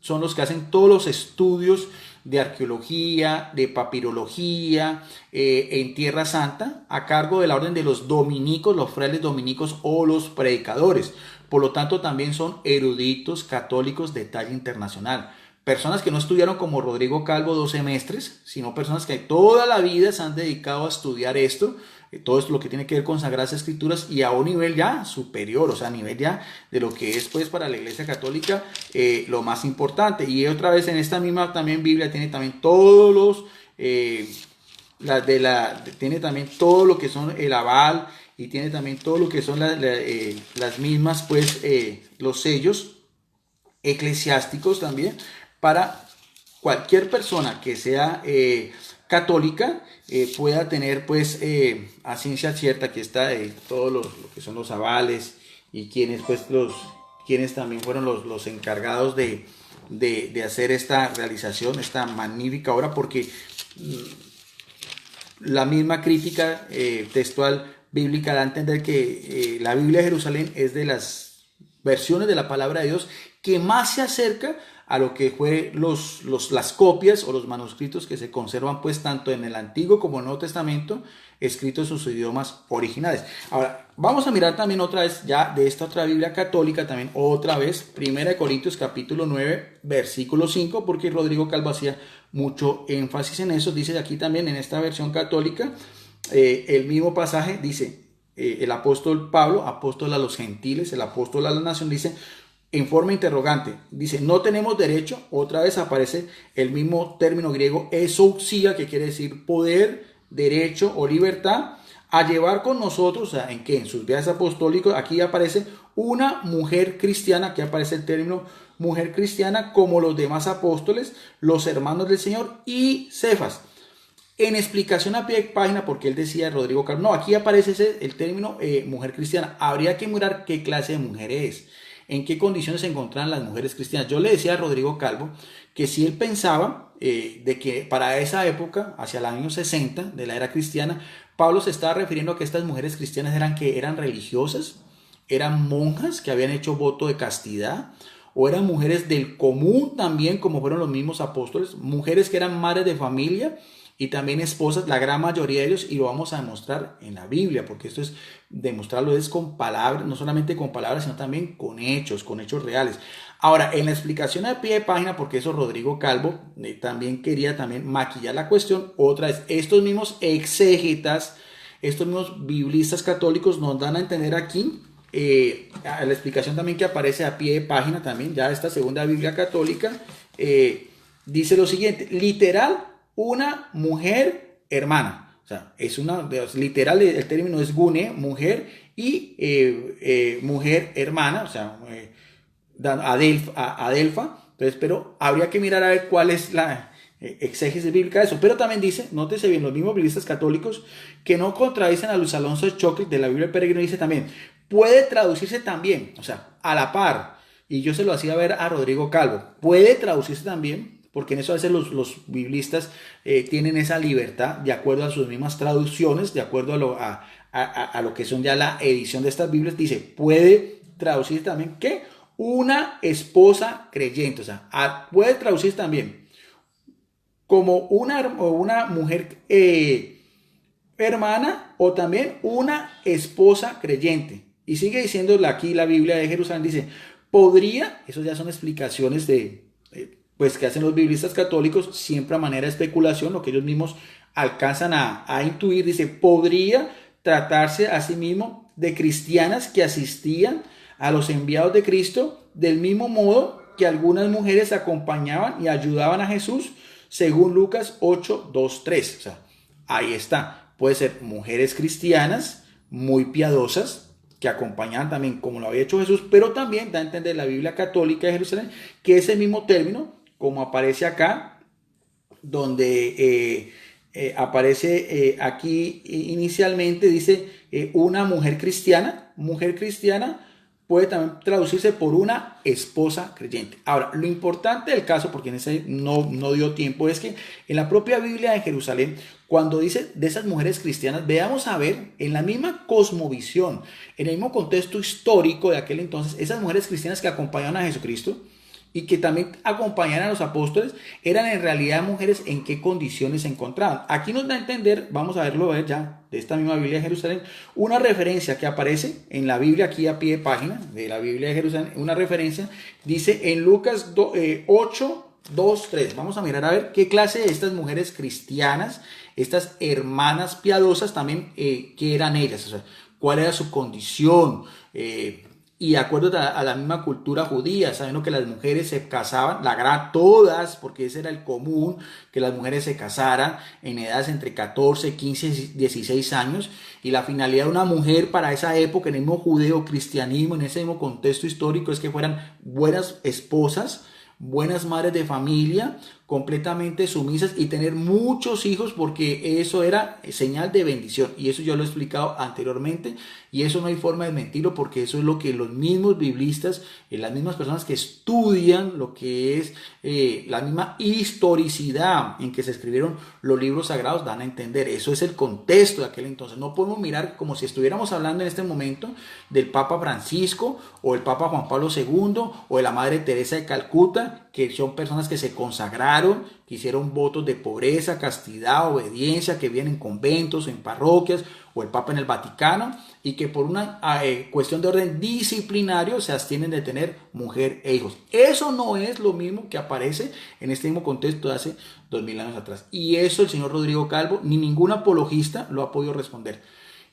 son los que hacen todos los estudios de arqueología, de papirología en Tierra Santa, a cargo de la orden de los dominicos, los frailes dominicos o los predicadores. Por lo tanto, también son eruditos católicos de talla internacional. Personas que no estudiaron como Rodrigo Calvo 2 semestres, sino personas que toda la vida se han dedicado a estudiar esto, todo esto lo que tiene que ver con Sagradas Escrituras, y a un nivel ya superior, o sea, a nivel ya de lo que es, pues, para la Iglesia Católica lo más importante. Y otra vez en esta misma también Biblia tiene también todos los tiene también todo lo que son el aval, y tiene también todo lo que son las mismas, pues, los sellos eclesiásticos también, para cualquier persona que sea católica pueda tener, pues, a ciencia cierta. Aquí está todos lo que son los avales y quienes también fueron los encargados de hacer esta realización, esta magnífica obra, porque la misma crítica textual bíblica da a entender que la Biblia de Jerusalén es de las versiones de la palabra de Dios que más se acerca a lo que fue las copias o los manuscritos que se conservan, pues, tanto en el Antiguo como en el Nuevo Testamento, escritos en sus idiomas originales. Ahora, vamos a mirar también otra vez, ya de esta otra Biblia católica, también otra vez, 1 Corintios capítulo 9, versículo 5, porque Rodrigo Calvo hacía mucho énfasis en eso. Dice aquí también en esta versión católica, el mismo pasaje, dice, el apóstol Pablo, apóstol a los gentiles, el apóstol a la nación, dice, en forma interrogante, dice, no tenemos derecho. Otra vez aparece el mismo término griego, exousia, que quiere decir poder, derecho o libertad, a llevar con nosotros, o sea, ¿en qué? En sus viajes apostólicos. Aquí aparece una mujer cristiana, aquí aparece el término mujer cristiana, como los demás apóstoles, los hermanos del Señor y Cefas. En explicación a pie de página, porque él decía, Rodrigo Calvo, no, aquí aparece el término mujer cristiana. Habría que mirar qué clase de mujer es, en qué condiciones se encontraban las mujeres cristianas. Yo le decía a Rodrigo Calvo que si él pensaba de que para esa época, hacia el año 60 de la era cristiana, Pablo se estaba refiriendo a que estas mujeres cristianas eran religiosas, eran monjas que habían hecho voto de castidad, o eran mujeres del común también, como fueron los mismos apóstoles, mujeres que eran madres de familia y también esposas, la gran mayoría de ellos, y lo vamos a demostrar en la Biblia, porque esto es demostrarlo es con palabras, no solamente con palabras, sino también con hechos reales. Ahora, en la explicación a pie de página, porque eso Rodrigo Calvo también quería también maquillar la cuestión, otra vez, estos mismos exégetas, estos mismos biblistas católicos nos dan a entender aquí, la explicación también que aparece a pie de página también, ya esta segunda Biblia católica, dice lo siguiente, literal, una mujer hermana. O sea, es una, literal, el término es gune, mujer, y mujer hermana, o sea, adelfa. Entonces, pero habría que mirar a ver cuál es la exégesis bíblica de eso. Pero también dice, nótese bien, los mismos biblistas católicos que no contradicen a Luis Alonso de Choque de la Biblia del Peregrino, dice también, puede traducirse también, o sea, a la par, y yo se lo hacía ver a Rodrigo Calvo, puede traducirse también, porque en eso a veces los biblistas tienen esa libertad de acuerdo a sus mismas traducciones, de acuerdo a lo que son ya la edición de estas Biblias, dice, puede traducirse también, ¿qué? Una esposa creyente, o sea, puede traducirse también como una mujer hermana o también una esposa creyente. Y sigue diciendo aquí la Biblia de Jerusalén, dice, podría, eso ya son explicaciones pues que hacen los biblistas católicos, siempre a manera de especulación, lo que ellos mismos alcanzan a intuir, dice, podría tratarse a sí mismo de cristianas que asistían a los enviados de Cristo, del mismo modo que algunas mujeres acompañaban y ayudaban a Jesús, según Lucas 8, 2, 3. O sea, ahí está. Puede ser mujeres cristianas muy piadosas, que acompañaban también como lo había hecho Jesús, pero también da a entender la Biblia católica de Jerusalén que ese mismo término, como aparece acá, donde aparece aquí inicialmente, dice una mujer cristiana puede también traducirse por una esposa creyente. Ahora, lo importante del caso, porque en ese no dio tiempo, es que en la propia Biblia de Jerusalén, cuando dice de esas mujeres cristianas, veamos a ver en la misma cosmovisión, en el mismo contexto histórico de aquel entonces, esas mujeres cristianas que acompañaban a Jesucristo y que también acompañaban a los apóstoles, eran en realidad mujeres en qué condiciones se encontraban. Aquí nos da a entender, vamos a verlo ya, de esta misma Biblia de Jerusalén, una referencia que aparece en la Biblia aquí a pie de página, de la Biblia de Jerusalén, una referencia, dice en Lucas 8, 2, 3. Vamos a mirar a ver qué clase de estas mujeres cristianas, estas hermanas piadosas también, qué eran ellas, o sea, cuál era su condición, y de acuerdo a la misma cultura judía, sabiendo que las mujeres se casaban, todas, porque ese era el común, que las mujeres se casaran en edades entre 14, 15, 16 años, y la finalidad de una mujer para esa época, en el mismo judeo-cristianismo, en ese mismo contexto histórico, es que fueran buenas esposas, buenas madres de familia, completamente sumisas y tener muchos hijos, porque eso era señal de bendición, y eso yo lo he explicado anteriormente, y eso no hay forma de mentirlo, porque eso es lo que los mismos biblistas, las mismas personas que estudian lo que es la misma historicidad en que se escribieron los libros sagrados dan a entender. Eso es el contexto de aquel entonces. No podemos mirar como si estuviéramos hablando en este momento del Papa Francisco o el Papa Juan Pablo II o de la Madre Teresa de Calcuta, que son personas que se consagraron, que hicieron votos de pobreza, castidad, obediencia, que viven en conventos, en parroquias, o el Papa en el Vaticano, y que por una cuestión de orden disciplinario se abstienen de tener mujer e hijos. Eso no es lo mismo que aparece en este mismo contexto de hace 2000 años atrás. Y eso el señor Rodrigo Calvo, ni ningún apologista lo ha podido responder.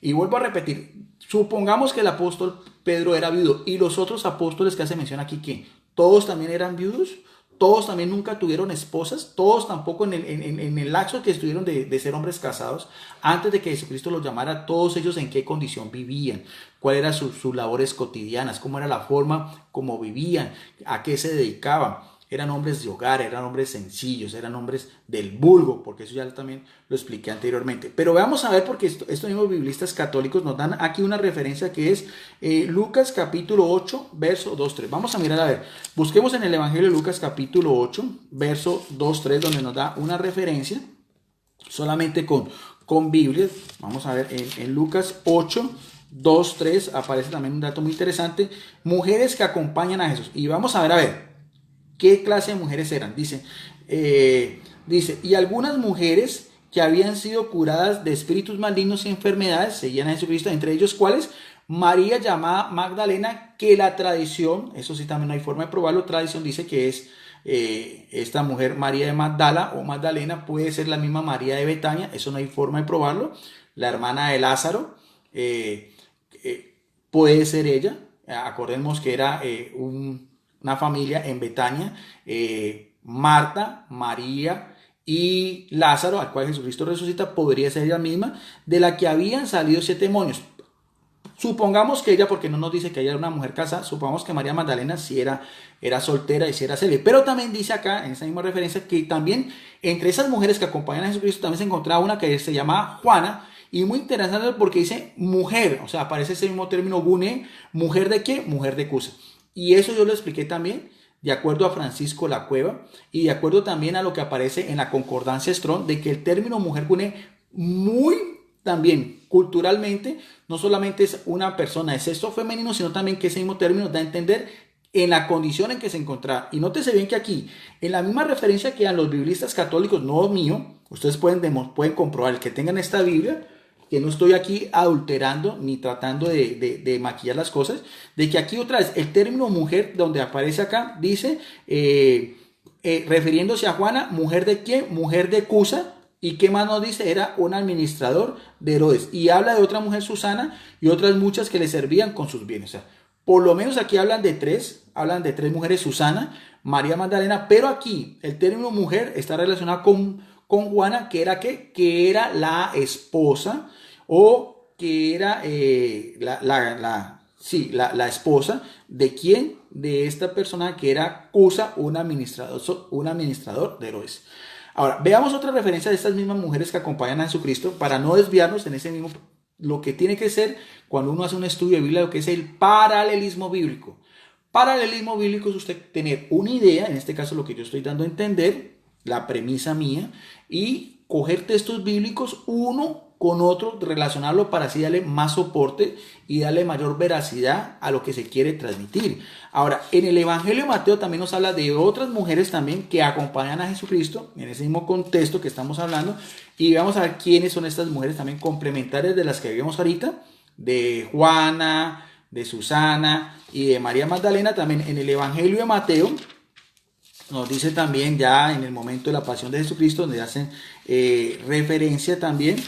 Y vuelvo a repetir, supongamos que el apóstol Pedro era viudo, y los otros apóstoles que hace mención aquí, que todos también eran viudos, todos también nunca tuvieron esposas, todos tampoco en el lapso que estuvieron de ser hombres casados, antes de que Jesucristo los llamara, todos ellos en qué condición vivían, cuáles eran sus labores cotidianas, cómo era la forma como vivían, a qué se dedicaban. Eran hombres de hogar, eran hombres sencillos, eran hombres del vulgo, porque eso ya también lo expliqué anteriormente. Pero vamos a ver, porque estos mismos biblistas católicos nos dan aquí una referencia que es Lucas capítulo 8, verso 2, 3. Vamos a mirar a ver, busquemos en el Evangelio de Lucas capítulo 8, verso 2, 3, donde nos da una referencia, solamente con Biblia. Vamos a ver en Lucas 8, 2, 3, aparece también un dato muy interesante. Mujeres que acompañan a Jesús. Y vamos a ver, ¿qué clase de mujeres eran? Dice, y algunas mujeres que habían sido curadas de espíritus malignos y enfermedades seguían a Jesucristo, entre ellos, ¿cuáles? María llamada Magdalena, que la tradición, eso sí también no hay forma de probarlo, tradición dice que es esta mujer María de Magdala o Magdalena, puede ser la misma María de Betania, eso no hay forma de probarlo, la hermana de Lázaro, puede ser ella, acordemos que era una familia en Betania, Marta, María y Lázaro, al cual Jesucristo resucita, podría ser ella misma, de la que habían salido 7 demonios. Supongamos que ella, porque no nos dice que ella era una mujer casada, supongamos que María Magdalena sí era soltera y sí era célibe. Pero también dice acá, en esa misma referencia, que también entre esas mujeres que acompañan a Jesucristo también se encontraba una que se llamaba Juana. Y muy interesante porque dice mujer, o sea, aparece ese mismo término gune, mujer de qué, mujer de Cusa. Y eso yo lo expliqué también de acuerdo a Francisco La Cueva y de acuerdo también a lo que aparece en la concordancia Strong, de que el término mujer gune muy también culturalmente no solamente es una persona de sexo femenino, sino también que ese mismo término da a entender en la condición en que se encontraba. Y nótese bien que aquí, en la misma referencia que dan los biblistas católicos, no mío, ustedes pueden comprobar, el que tengan esta Biblia, que no estoy aquí adulterando ni tratando de maquillar las cosas, de que aquí otra vez el término mujer, donde aparece acá, dice, refiriéndose a Juana, mujer de quién, mujer de Cusa. ¿Y qué más nos dice? Era un administrador de Herodes. Y habla de otra mujer, Susana, y otras muchas que le servían con sus bienes. O sea, por lo menos aquí hablan de tres mujeres, Susana, María Magdalena, pero aquí el término mujer está relacionado con Juana, que era ¿qué? Que era la esposa, o que era la esposa de quién, de esta persona que era Cusa, un administrador de Herodes. Ahora, veamos otra referencia de estas mismas mujeres que acompañan a Jesucristo para no desviarnos en ese mismo, lo que tiene que ser cuando uno hace un estudio de Biblia, lo que es el paralelismo bíblico. Paralelismo bíblico es usted tener una idea, en este caso lo que yo estoy dando a entender, la premisa mía, y coger textos bíblicos uno con otro, relacionarlo para así darle más soporte y darle mayor veracidad a lo que se quiere transmitir. Ahora, en el Evangelio de Mateo también nos habla de otras mujeres también que acompañan a Jesucristo en ese mismo contexto que estamos hablando, y vamos a ver quiénes son estas mujeres también complementarias de las que vimos ahorita, de Juana, de Susana y de María Magdalena. También en el Evangelio de Mateo nos dice también ya en el momento de la pasión de Jesucristo, donde hacen referencia también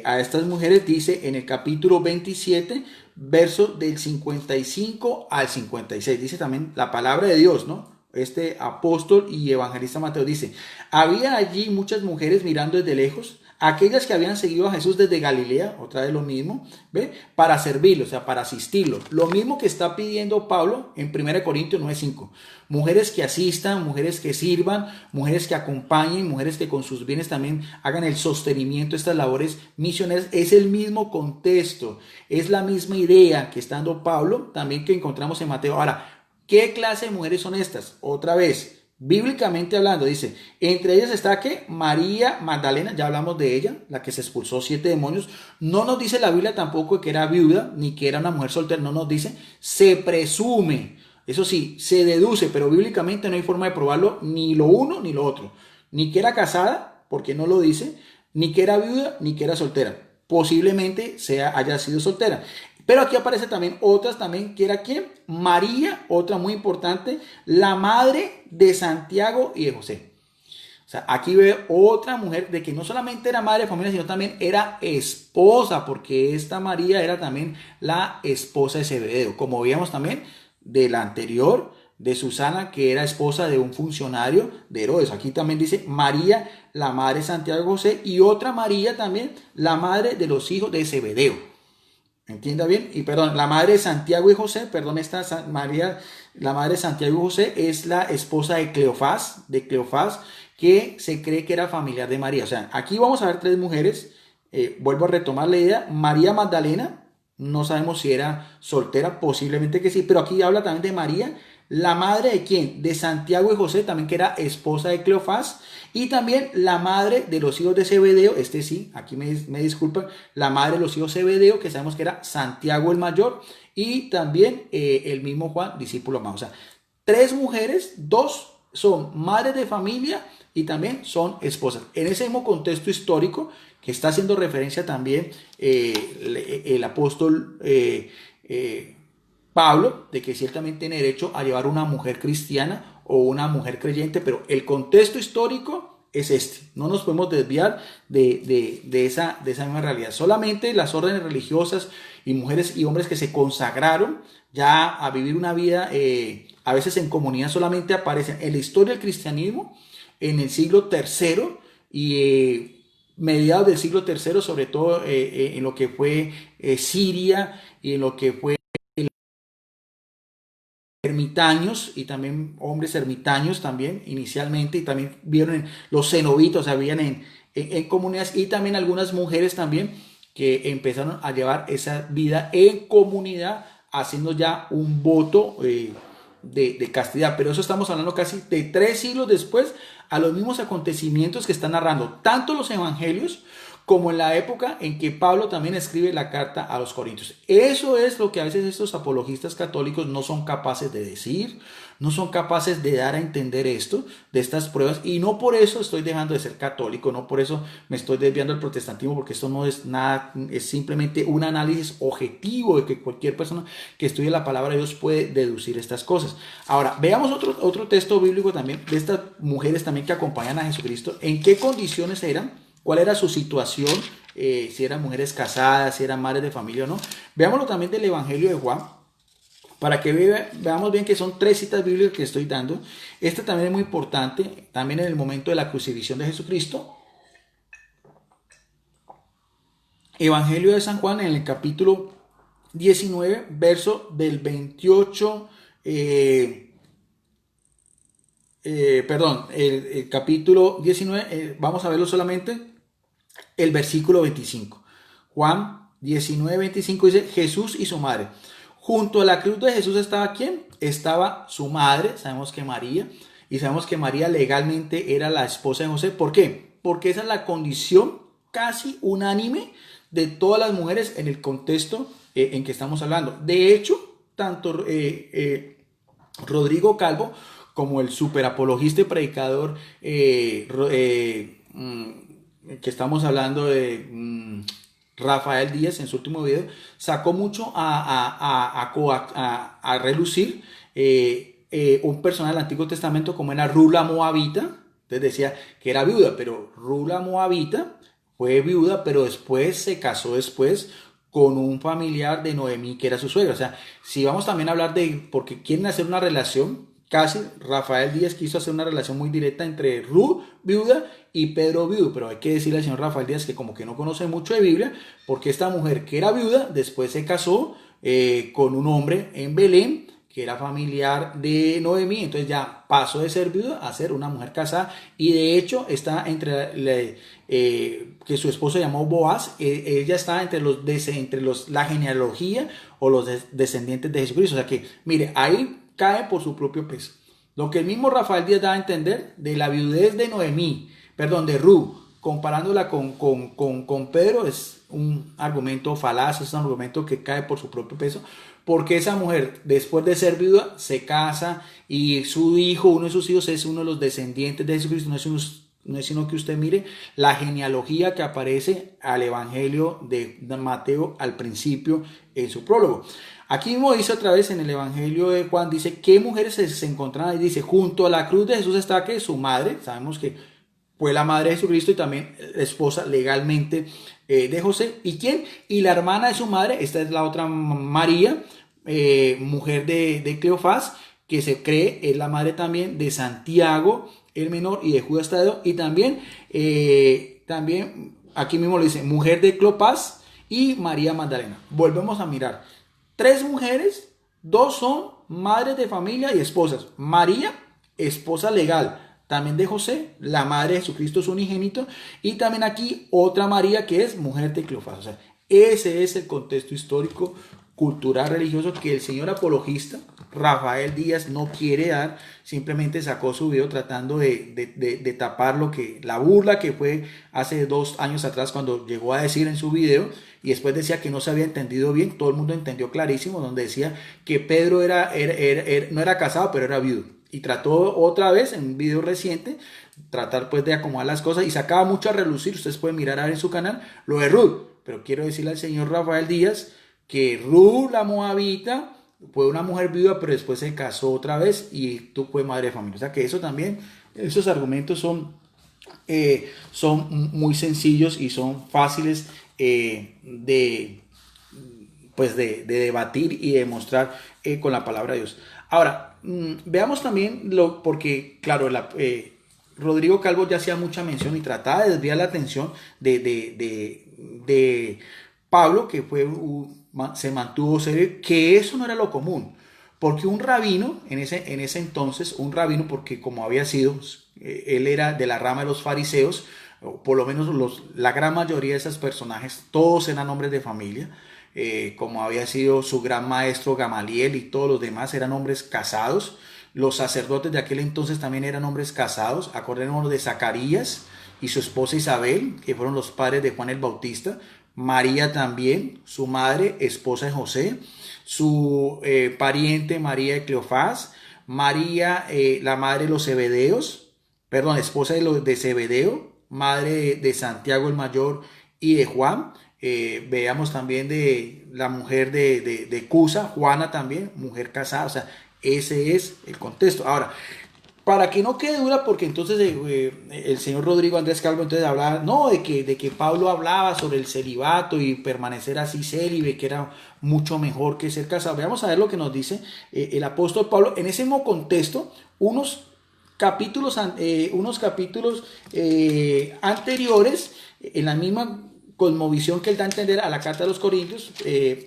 a estas mujeres, dice en el capítulo 27, verso del 55 al 56, dice también la palabra de Dios, ¿no? Este apóstol y evangelista Mateo dice, había allí muchas mujeres mirando desde lejos, aquellas que habían seguido a Jesús desde Galilea, otra vez lo mismo, ¿ve? Para servirlo, o sea, para asistirlo. Lo mismo que está pidiendo Pablo en 1 Corintios 9:5. Mujeres que asistan, mujeres que sirvan, mujeres que acompañen, mujeres que con sus bienes también hagan el sostenimiento de estas labores misioneras. Es el mismo contexto, es la misma idea que está dando Pablo, también que encontramos en Mateo. Ahora, ¿qué clase de mujeres son estas? Otra vez, bíblicamente hablando, dice, entre ellas está que María Magdalena, ya hablamos de ella, la que se expulsó 7 demonios. No nos dice la Biblia tampoco que era viuda, ni que era una mujer soltera, no nos dice, se presume, eso sí, se deduce, pero bíblicamente no hay forma de probarlo, ni lo uno ni lo otro, ni que era casada, porque no lo dice, ni que era viuda, ni que era soltera. Posiblemente haya sido soltera. Pero aquí aparece también otras también, que era ¿quién? María, otra muy importante, la madre de Santiago y de José. O sea, aquí ve otra mujer de que no solamente era madre de familia, sino también era esposa, porque esta María era también la esposa de Zebedeo. Como veíamos también de la anterior, de Susana, que era esposa de un funcionario de Herodes. Aquí también dice María, la madre de Santiago y José, y otra María también, la madre de los hijos de Zebedeo. Entienda bien, y perdón, la madre de Santiago y José, perdón, esta María, la madre de Santiago y José es la esposa de Cleofás, que se cree que era familiar de María. O sea, aquí vamos a ver 3 mujeres, vuelvo a retomar la idea. María Magdalena, no sabemos si era soltera, posiblemente que sí, pero aquí habla también de María, la madre de quién, de Santiago y José, también que era esposa de Cleofás, y también la madre de los hijos de Zebedeo, sí, aquí me disculpan, la madre de los hijos de Zebedeo, que sabemos que era Santiago el mayor, y también el mismo Juan, discípulo más. O sea, tres mujeres, dos son madres de familia y también son esposas. En ese mismo contexto histórico que está haciendo referencia también el apóstol Pablo, de que ciertamente tiene derecho a llevar una mujer cristiana o una mujer creyente, pero el contexto histórico es este. No nos podemos desviar de esa misma realidad. Solamente las órdenes religiosas y mujeres y hombres que se consagraron ya a vivir una vida, a veces en comunidad, solamente aparecen en la historia del cristianismo en el siglo tercero y mediados del siglo tercero, sobre todo en lo que fue Siria y en lo que fue ermitaños y también hombres ermitaños también inicialmente, y también vieron en los cenobitos, habían en comunidades, y también algunas mujeres también que empezaron a llevar esa vida en comunidad haciendo ya un voto de castidad. Pero eso estamos hablando casi de 3 siglos después, a los mismos acontecimientos que están narrando tanto los evangelios como en la época en que Pablo también escribe la carta a los Corintios. Eso es lo que a veces estos apologistas católicos no son capaces de decir, no son capaces de dar a entender esto, de estas pruebas, y no por eso estoy dejando de ser católico, no por eso me estoy desviando del protestantismo, porque esto no es nada, es simplemente un análisis objetivo de que cualquier persona que estudie la palabra de Dios puede deducir estas cosas. Ahora, veamos otro texto bíblico también de estas mujeres también que acompañan a Jesucristo, en qué condiciones eran, cuál era su situación, si eran mujeres casadas, si eran madres de familia o no. Veámoslo también del Evangelio de Juan, para que veamos bien que son 3 citas bíblicas que estoy dando. Esta también es muy importante, también en el momento de la crucifixión de Jesucristo. Evangelio de San Juan, en el capítulo 19, verso del 28, el capítulo 19, vamos a verlo solamente el versículo 25. Juan 19, 25 dice: Jesús y su madre. Junto a la cruz de Jesús estaba ¿quién? Estaba su madre, sabemos que María, y sabemos que María legalmente era la esposa de José. ¿Por qué? Porque esa es la condición casi unánime de todas las mujeres en el contexto en que estamos hablando. De hecho, tanto Rodrigo Calvo como el superapologista y predicador que estamos hablando de Rafael Díaz, en su último video, sacó mucho a relucir un personaje del Antiguo Testamento como era Rula Moabita. Entonces decía que era viuda, pero Rula Moabita fue viuda, pero después se casó con un familiar de Noemí, que era su suegra. O sea, si vamos también a hablar de, porque quieren hacer una relación, casi Rafael Díaz quiso hacer una relación muy directa entre Ruth, viuda, y Pedro, viudo, pero hay que decirle al señor Rafael Díaz que como que no conoce mucho de Biblia, porque esta mujer que era viuda, después se casó con un hombre en Belén, que era familiar de Noemí, entonces ya pasó de ser viuda a ser una mujer casada, y de hecho está entre que su esposo llamó Boaz, ella está entre la genealogía o los descendientes de Jesucristo. O sea que, mire, ahí cae por su propio peso. Lo que el mismo Rafael Díaz da a entender de la viudez de de Ruth, comparándola con Pedro, es un argumento falaz, es un argumento que cae por su propio peso, porque esa mujer, después de ser viuda, se casa y su hijo, uno de sus hijos, es uno de los descendientes de Jesucristo. No es sino que usted mire la genealogía que aparece al Evangelio de Mateo al principio en su prólogo. Aquí mismo dice otra vez en el Evangelio de Juan, dice qué mujeres se encontraban, y dice junto a la cruz de Jesús está que su madre, sabemos que fue la madre de Jesucristo y también esposa legalmente de José. ¿Y quién? Y la hermana de su madre, esta es la otra María, mujer de Cleofás, que se cree es la madre también de Santiago el menor y de Judas Tadeo, y también aquí mismo lo dice, mujer de Cleofás y María Magdalena. Volvemos a mirar, 3 mujeres, 2 son madres de familia y esposas. María, esposa legal también de José, la madre de Jesucristo, su unigénito, y también aquí otra María que es mujer de Cleofás. O sea, ese es el contexto histórico cultural religioso que el señor apologista Rafael Díaz no quiere dar, simplemente sacó su video tratando de tapar la burla que fue hace 2 años atrás cuando llegó a decir en su video, y después decía que no se había entendido bien. Todo el mundo entendió clarísimo, donde decía que Pedro no era casado, pero era viudo, y trató otra vez en un video reciente tratar pues de acomodar las cosas y sacaba mucho a relucir. Ustedes pueden mirar a ver en su canal lo de Ruth, pero quiero decirle al señor Rafael Díaz que Ruth la moabita fue una mujer viuda, pero después se casó otra vez y tú fue madre de familia. O sea que eso también, esos argumentos son muy sencillos y son fáciles de debatir y demostrar con la palabra de Dios. Ahora, veamos también porque claro, Rodrigo Calvo ya hacía mucha mención y trataba de desviar la atención de Pablo, que se mantuvo serio, que eso no era lo común, porque un rabino, en ese entonces, un rabino, porque como había sido, él era de la rama de los fariseos, o por lo menos la gran mayoría de esos personajes, todos eran hombres de familia, como había sido su gran maestro Gamaliel y todos los demás eran hombres casados. Los sacerdotes de aquel entonces también eran hombres casados. Acordémonos de Zacarías y su esposa Isabel, que fueron los padres de Juan el Bautista. María también, su madre, esposa de José. Su pariente María de Cleofás. María, la madre de los Zebedeos. Perdón, esposa de Zebedeo. Madre de Santiago el Mayor y de Juan. Veamos también de la mujer de Cusa, Juana también, mujer casada. O sea, ese es el contexto. Ahora, para que no quede duda, porque entonces el señor Rodrigo Andrés Calvo entonces hablaba, no, de que Pablo hablaba sobre el celibato y permanecer así célibe, que era mucho mejor que ser casado. Veamos a ver lo que nos dice el apóstol Pablo en ese mismo contexto, unos capítulos anteriores, en la misma cosmovisión que él da a entender a la carta de los Corintios,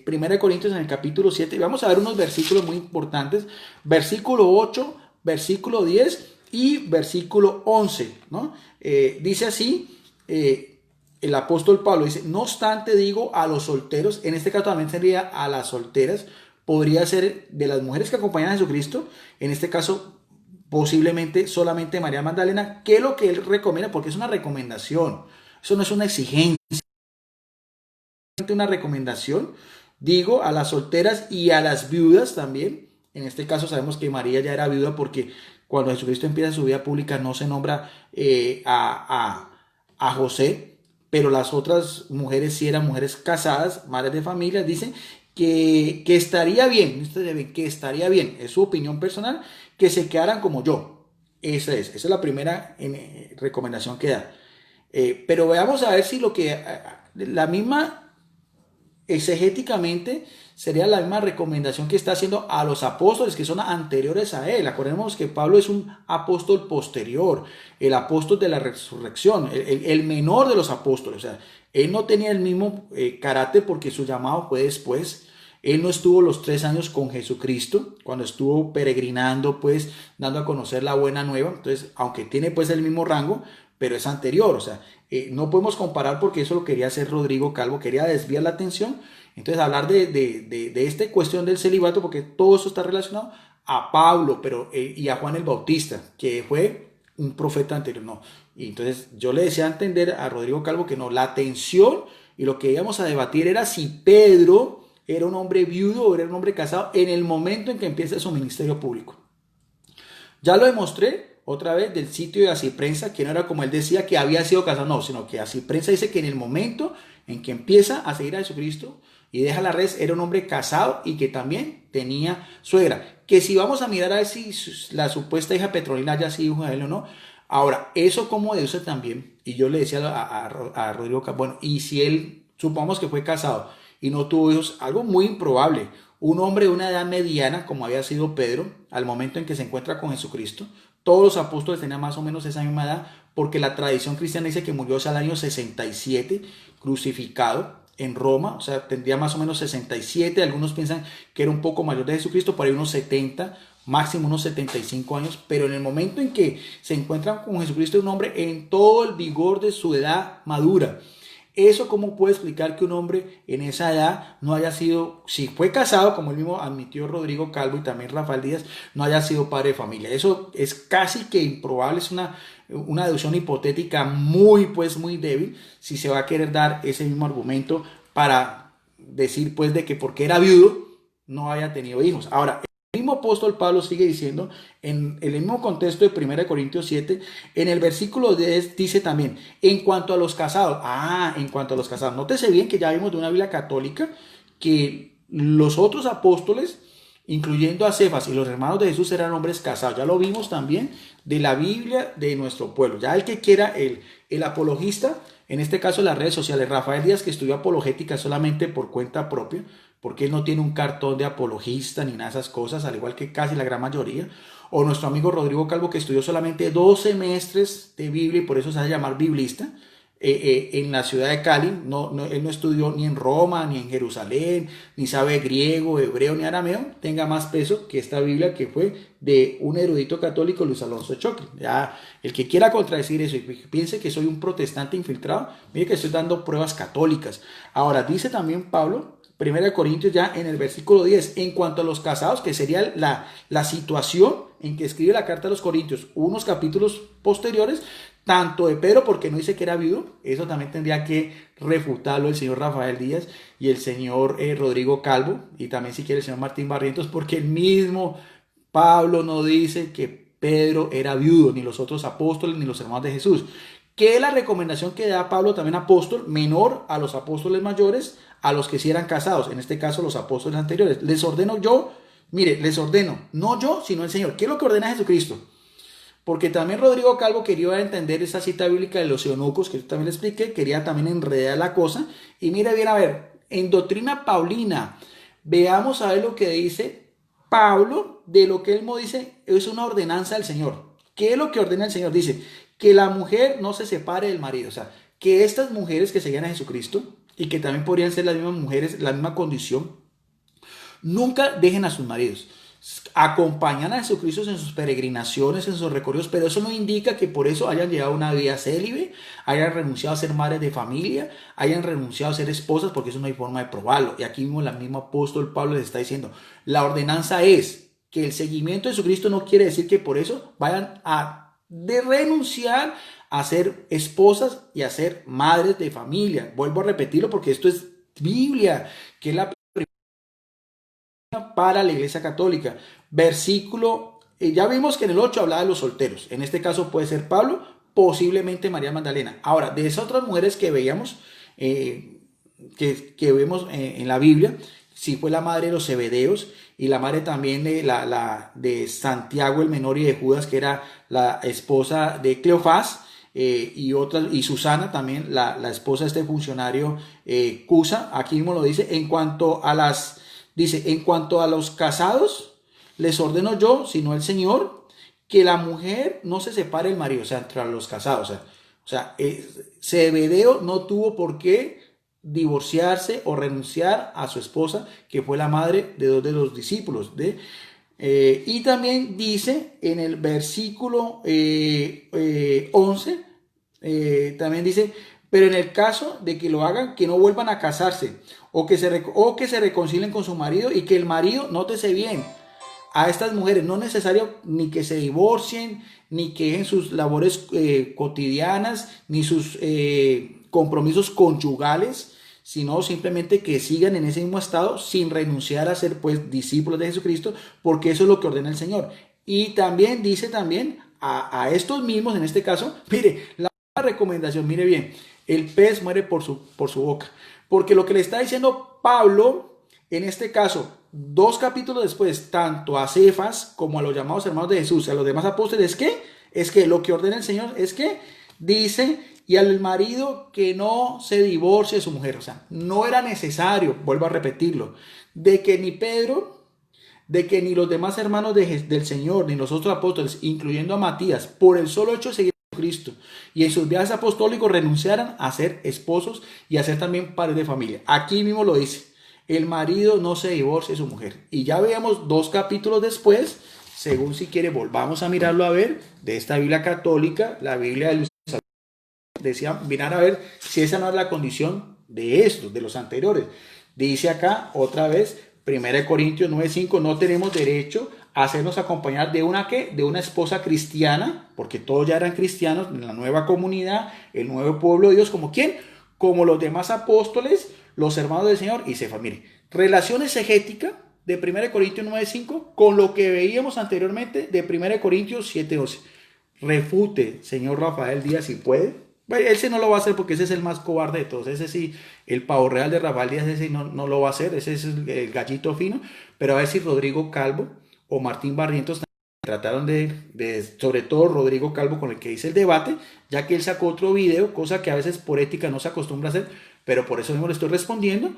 primera de Corintios en el capítulo 7, y vamos a ver unos versículos muy importantes, versículo 8, versículo 10 y versículo 11, ¿no? Dice así, el apóstol Pablo dice, no obstante digo a los solteros, en este caso también sería a las solteras, podría ser de las mujeres que acompañan a Jesucristo, en este caso posiblemente solamente María Magdalena, que es lo que él recomienda, porque es una recomendación, eso no es una exigencia, una recomendación, digo, a las solteras y a las viudas también. En este caso sabemos que María ya era viuda porque cuando Jesucristo empieza su vida pública no se nombra a José, pero las otras mujeres sí eran mujeres casadas, madres de familia. Dicen que estaría bien, es su opinión personal, que se quedaran como yo. Esa es la primera recomendación que da. Pero veamos a ver si la misma exegéticamente sería la misma recomendación que está haciendo a los apóstoles que son anteriores a él. Acordemos que Pablo es un apóstol posterior, el apóstol de la resurrección, el menor de los apóstoles. O sea, él no tenía el mismo carácter porque su llamado fue después. Él no estuvo los 3 años con Jesucristo, cuando estuvo peregrinando, pues, dando a conocer la buena nueva. Entonces, aunque tiene pues el mismo rango, pero es anterior. O sea, no podemos comparar porque eso lo quería hacer Rodrigo Calvo, quería desviar la atención. Entonces, hablar de esta cuestión del celibato, porque todo eso está relacionado a Pablo y a Juan el Bautista, que fue un profeta anterior. No. Y entonces, yo le decía a entender a Rodrigo Calvo que no, la atención y lo que íbamos a debatir era si Pedro era un hombre viudo o era un hombre casado en el momento en que empieza su ministerio público. Ya lo demostré otra vez del sitio de Asiprensa, que no era como él decía que había sido casado, no, sino que Asiprensa dice que en el momento en que empieza a seguir a Jesucristo y deja la red, era un hombre casado y que también tenía suegra. Que si vamos a mirar a ver si la supuesta hija Petronila haya sido hija de él o no. Ahora, eso como deduce también, y yo le decía a Rodrigo, bueno, y si él, supongamos que fue casado y no tuvo hijos, algo muy improbable, un hombre de una edad mediana, como había sido Pedro, al momento en que se encuentra con Jesucristo, todos los apóstoles tenían más o menos esa misma edad, porque la tradición cristiana dice que murió al año 67, crucificado en Roma, o sea, tendría más o menos 67, algunos piensan que era un poco mayor de Jesucristo, por ahí unos 70, máximo unos 75 años, pero en el momento en que se encuentran con Jesucristo, es un hombre en todo el vigor de su edad madura. ¿Eso cómo puede explicar que un hombre en esa edad no haya sido, si fue casado, como el mismo admitió Rodrigo Calvo y también Rafael Díaz, no haya sido padre de familia? Eso es casi que improbable, es una deducción hipotética muy, pues, muy débil, si se va a querer dar ese mismo argumento para decir, pues, de que porque era viudo no haya tenido hijos. Ahora, el mismo apóstol Pablo sigue diciendo, en el mismo contexto de 1 Corintios 7, en el versículo 10 dice también, en cuanto a los casados, en cuanto a los casados, nótese bien que ya vimos de una Biblia católica que los otros apóstoles, incluyendo a Cefas y los hermanos de Jesús, eran hombres casados. Ya lo vimos también de la Biblia de nuestro pueblo. Ya el que quiera, el apologista, en este caso las redes sociales, Rafael Díaz, que estudió apologética solamente por cuenta propia, porque él no tiene un cartón de apologista ni nada de esas cosas, al igual que casi la gran mayoría. O nuestro amigo Rodrigo Calvo, que estudió solamente 2 semestres de Biblia y por eso se hace llamar biblista, en la ciudad de Cali. Él no estudió ni en Roma, ni en Jerusalén, ni sabe griego, hebreo, ni arameo. Tenga más peso que esta Biblia que fue de un erudito católico, Luis Alonso Choque. Ya, el que quiera contradecir eso y piense que soy un protestante infiltrado, mire que estoy dando pruebas católicas. Ahora, dice también Pablo, 1 Corintios ya en el versículo 10, en cuanto a los casados, que sería la situación en que escribe la carta a los Corintios, unos capítulos posteriores, tanto de Pedro, porque no dice que era viudo, eso también tendría que refutarlo el señor Rafael Díaz y el señor Rodrigo Calvo, y también si quiere el señor Martín Barrientos, porque el mismo Pablo no dice que Pedro era viudo, ni los otros apóstoles, ni los hermanos de Jesús. ¿Qué es la recomendación que da Pablo también apóstol? Menor a los apóstoles mayores, a los que sí eran casados, en este caso los apóstoles anteriores. Les ordeno yo, mire, les ordeno, no yo, sino el Señor. ¿Qué es lo que ordena Jesucristo? Porque también Rodrigo Calvo quería entender esa cita bíblica de los eunucos, que yo también le expliqué, quería también enredar la cosa. Y mira bien, a ver, en doctrina paulina, veamos a ver lo que dice Pablo, de lo que él mismo dice, es una ordenanza del Señor. ¿Qué es lo que ordena el Señor? Dice que la mujer no se separe del marido, o sea, que estas mujeres que seguían a Jesucristo y que también podrían ser las mismas mujeres, la misma condición, nunca dejen a sus maridos. Acompañan a Jesucristo en sus peregrinaciones, en sus recorridos, pero eso no indica que por eso hayan llevado una vida célibe, hayan renunciado a ser madres de familia, hayan renunciado a ser esposas, porque eso no hay forma de probarlo. Y aquí mismo el mismo apóstol Pablo les está diciendo, la ordenanza es que el seguimiento de Jesucristo no quiere decir que por eso vayan a renunciar a ser esposas y a ser madres de familia. Vuelvo a repetirlo porque esto es Biblia, que es la para la Iglesia Católica. Versículo, ya vimos que en el 8 hablaba de los solteros. En este caso puede ser Pablo, posiblemente María Magdalena. Ahora, de esas otras mujeres que veíamos, que vemos en la Biblia, sí fue la madre de los Zebedeos y la madre también de Santiago el menor y de Judas, que era la esposa de Cleofás. Y Susana también, la esposa de este funcionario Cusa. Aquí mismo lo dice. En cuanto a los casados, les ordeno yo, sino el Señor, que la mujer no se separe del marido, o sea, entre los casados. Zebedeo no tuvo por qué divorciarse o renunciar a su esposa, que fue la madre de 2 de los discípulos. Y también dice en el versículo 11, también dice, pero en el caso de que lo hagan, que no vuelvan a casarse o que se reconcilien con su marido y que el marido, nótese bien, a estas mujeres no es necesario ni que se divorcien, ni que dejen sus labores cotidianas, ni sus compromisos conyugales, sino simplemente que sigan en ese mismo estado sin renunciar a ser pues discípulos de Jesucristo, porque eso es lo que ordena el Señor. Y también dice también a estos mismos, en este caso, mire, la recomendación, mire bien, el pez muere por su boca, porque lo que le está diciendo Pablo, en este caso, 2 capítulos después, tanto a Cefas como a los llamados hermanos de Jesús, a los demás apóstoles, es que lo que ordena el Señor es que dice, y al marido que no se divorcie de su mujer. O sea, no era necesario, vuelvo a repetirlo, de que ni Pedro, de que ni los demás hermanos del Señor, ni los otros apóstoles, incluyendo a Matías, por el solo hecho de seguir a Cristo y en sus viajes apostólicos renunciaran a ser esposos y a ser también padres de familia. Aquí mismo lo dice, el marido no se divorcie de su mujer. Y ya veamos 2 capítulos después, según si quiere volvamos a mirarlo a ver, de esta Biblia católica, la Biblia de decía, mirar a ver si esa no es la condición de estos, de los anteriores. Dice acá otra vez, 1 Corintios 9:5, no tenemos derecho a hacernos acompañar de una ¿qué? De una esposa cristiana, porque todos ya eran cristianos en la nueva comunidad, el nuevo pueblo de Dios, ¿como quién? Como los demás apóstoles, los hermanos del Señor y Cefas. Mire, relación exegética de 1 Corintios 9:5 con lo que veíamos anteriormente de 1 Corintios 7:11. Refute, señor Rafael Díaz, si puede. Bueno, ese no lo va a hacer porque ese es el más cobarde de todos. Ese sí, el pavo real de Rafael Díaz, ese no lo va a hacer. Ese es el gallito fino. Pero a ver si Rodrigo Calvo o Martín Barrientos trataron sobre todo Rodrigo Calvo con el que hice el debate, ya que él sacó otro video, cosa que a veces por ética no se acostumbra a hacer, pero por eso mismo le estoy respondiendo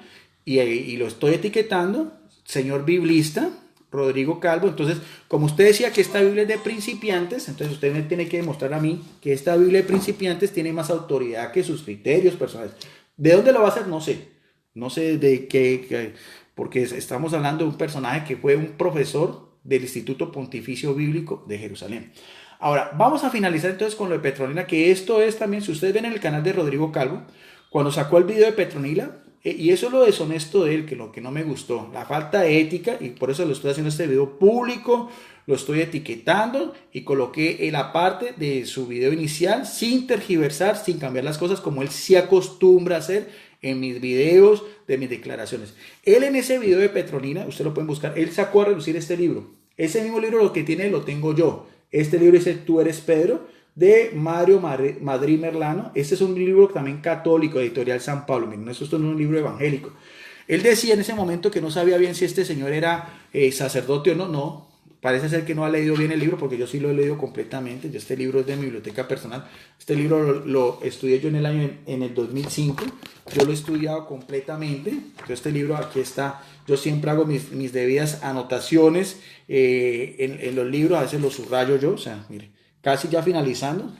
y lo estoy etiquetando, señor biblista, Rodrigo Calvo. Entonces, como usted decía que esta Biblia es de principiantes, entonces usted me tiene que demostrar a mí que esta Biblia de principiantes tiene más autoridad que sus criterios personales. ¿De dónde lo va a hacer? No sé. No sé de qué, porque estamos hablando de un personaje que fue un profesor del Instituto Pontificio Bíblico de Jerusalén. Ahora, vamos a finalizar entonces con lo de Petronila, que esto es también, si ustedes ven en el canal de Rodrigo Calvo, cuando sacó el video de Petronila, y eso es lo deshonesto de él, que lo que no me gustó, la falta de ética, y por eso lo estoy haciendo este video público, lo estoy etiquetando y coloqué la parte de su video inicial sin tergiversar, sin cambiar las cosas como él sí acostumbra a hacer en mis videos, de mis declaraciones. Él en ese video de Petronila, usted lo pueden buscar, él sacó a reducir este libro. Ese mismo libro lo que tiene lo tengo yo. Este libro es el Tú eres Pedro, de Mario Madrid Merlano. Este es un libro también católico, editorial San Pablo. Miren, esto es un libro evangélico. Él decía en ese momento que no sabía bien si este señor era sacerdote o no. No, parece ser que no ha leído bien el libro, porque yo sí lo he leído completamente. Este libro es de mi biblioteca personal. Este libro lo estudié yo en el 2005. Yo lo he estudiado completamente. Entonces, este libro aquí está. Yo siempre hago mis debidas anotaciones en los libros. A veces los subrayo yo. O sea, mire, casi ya finalizando.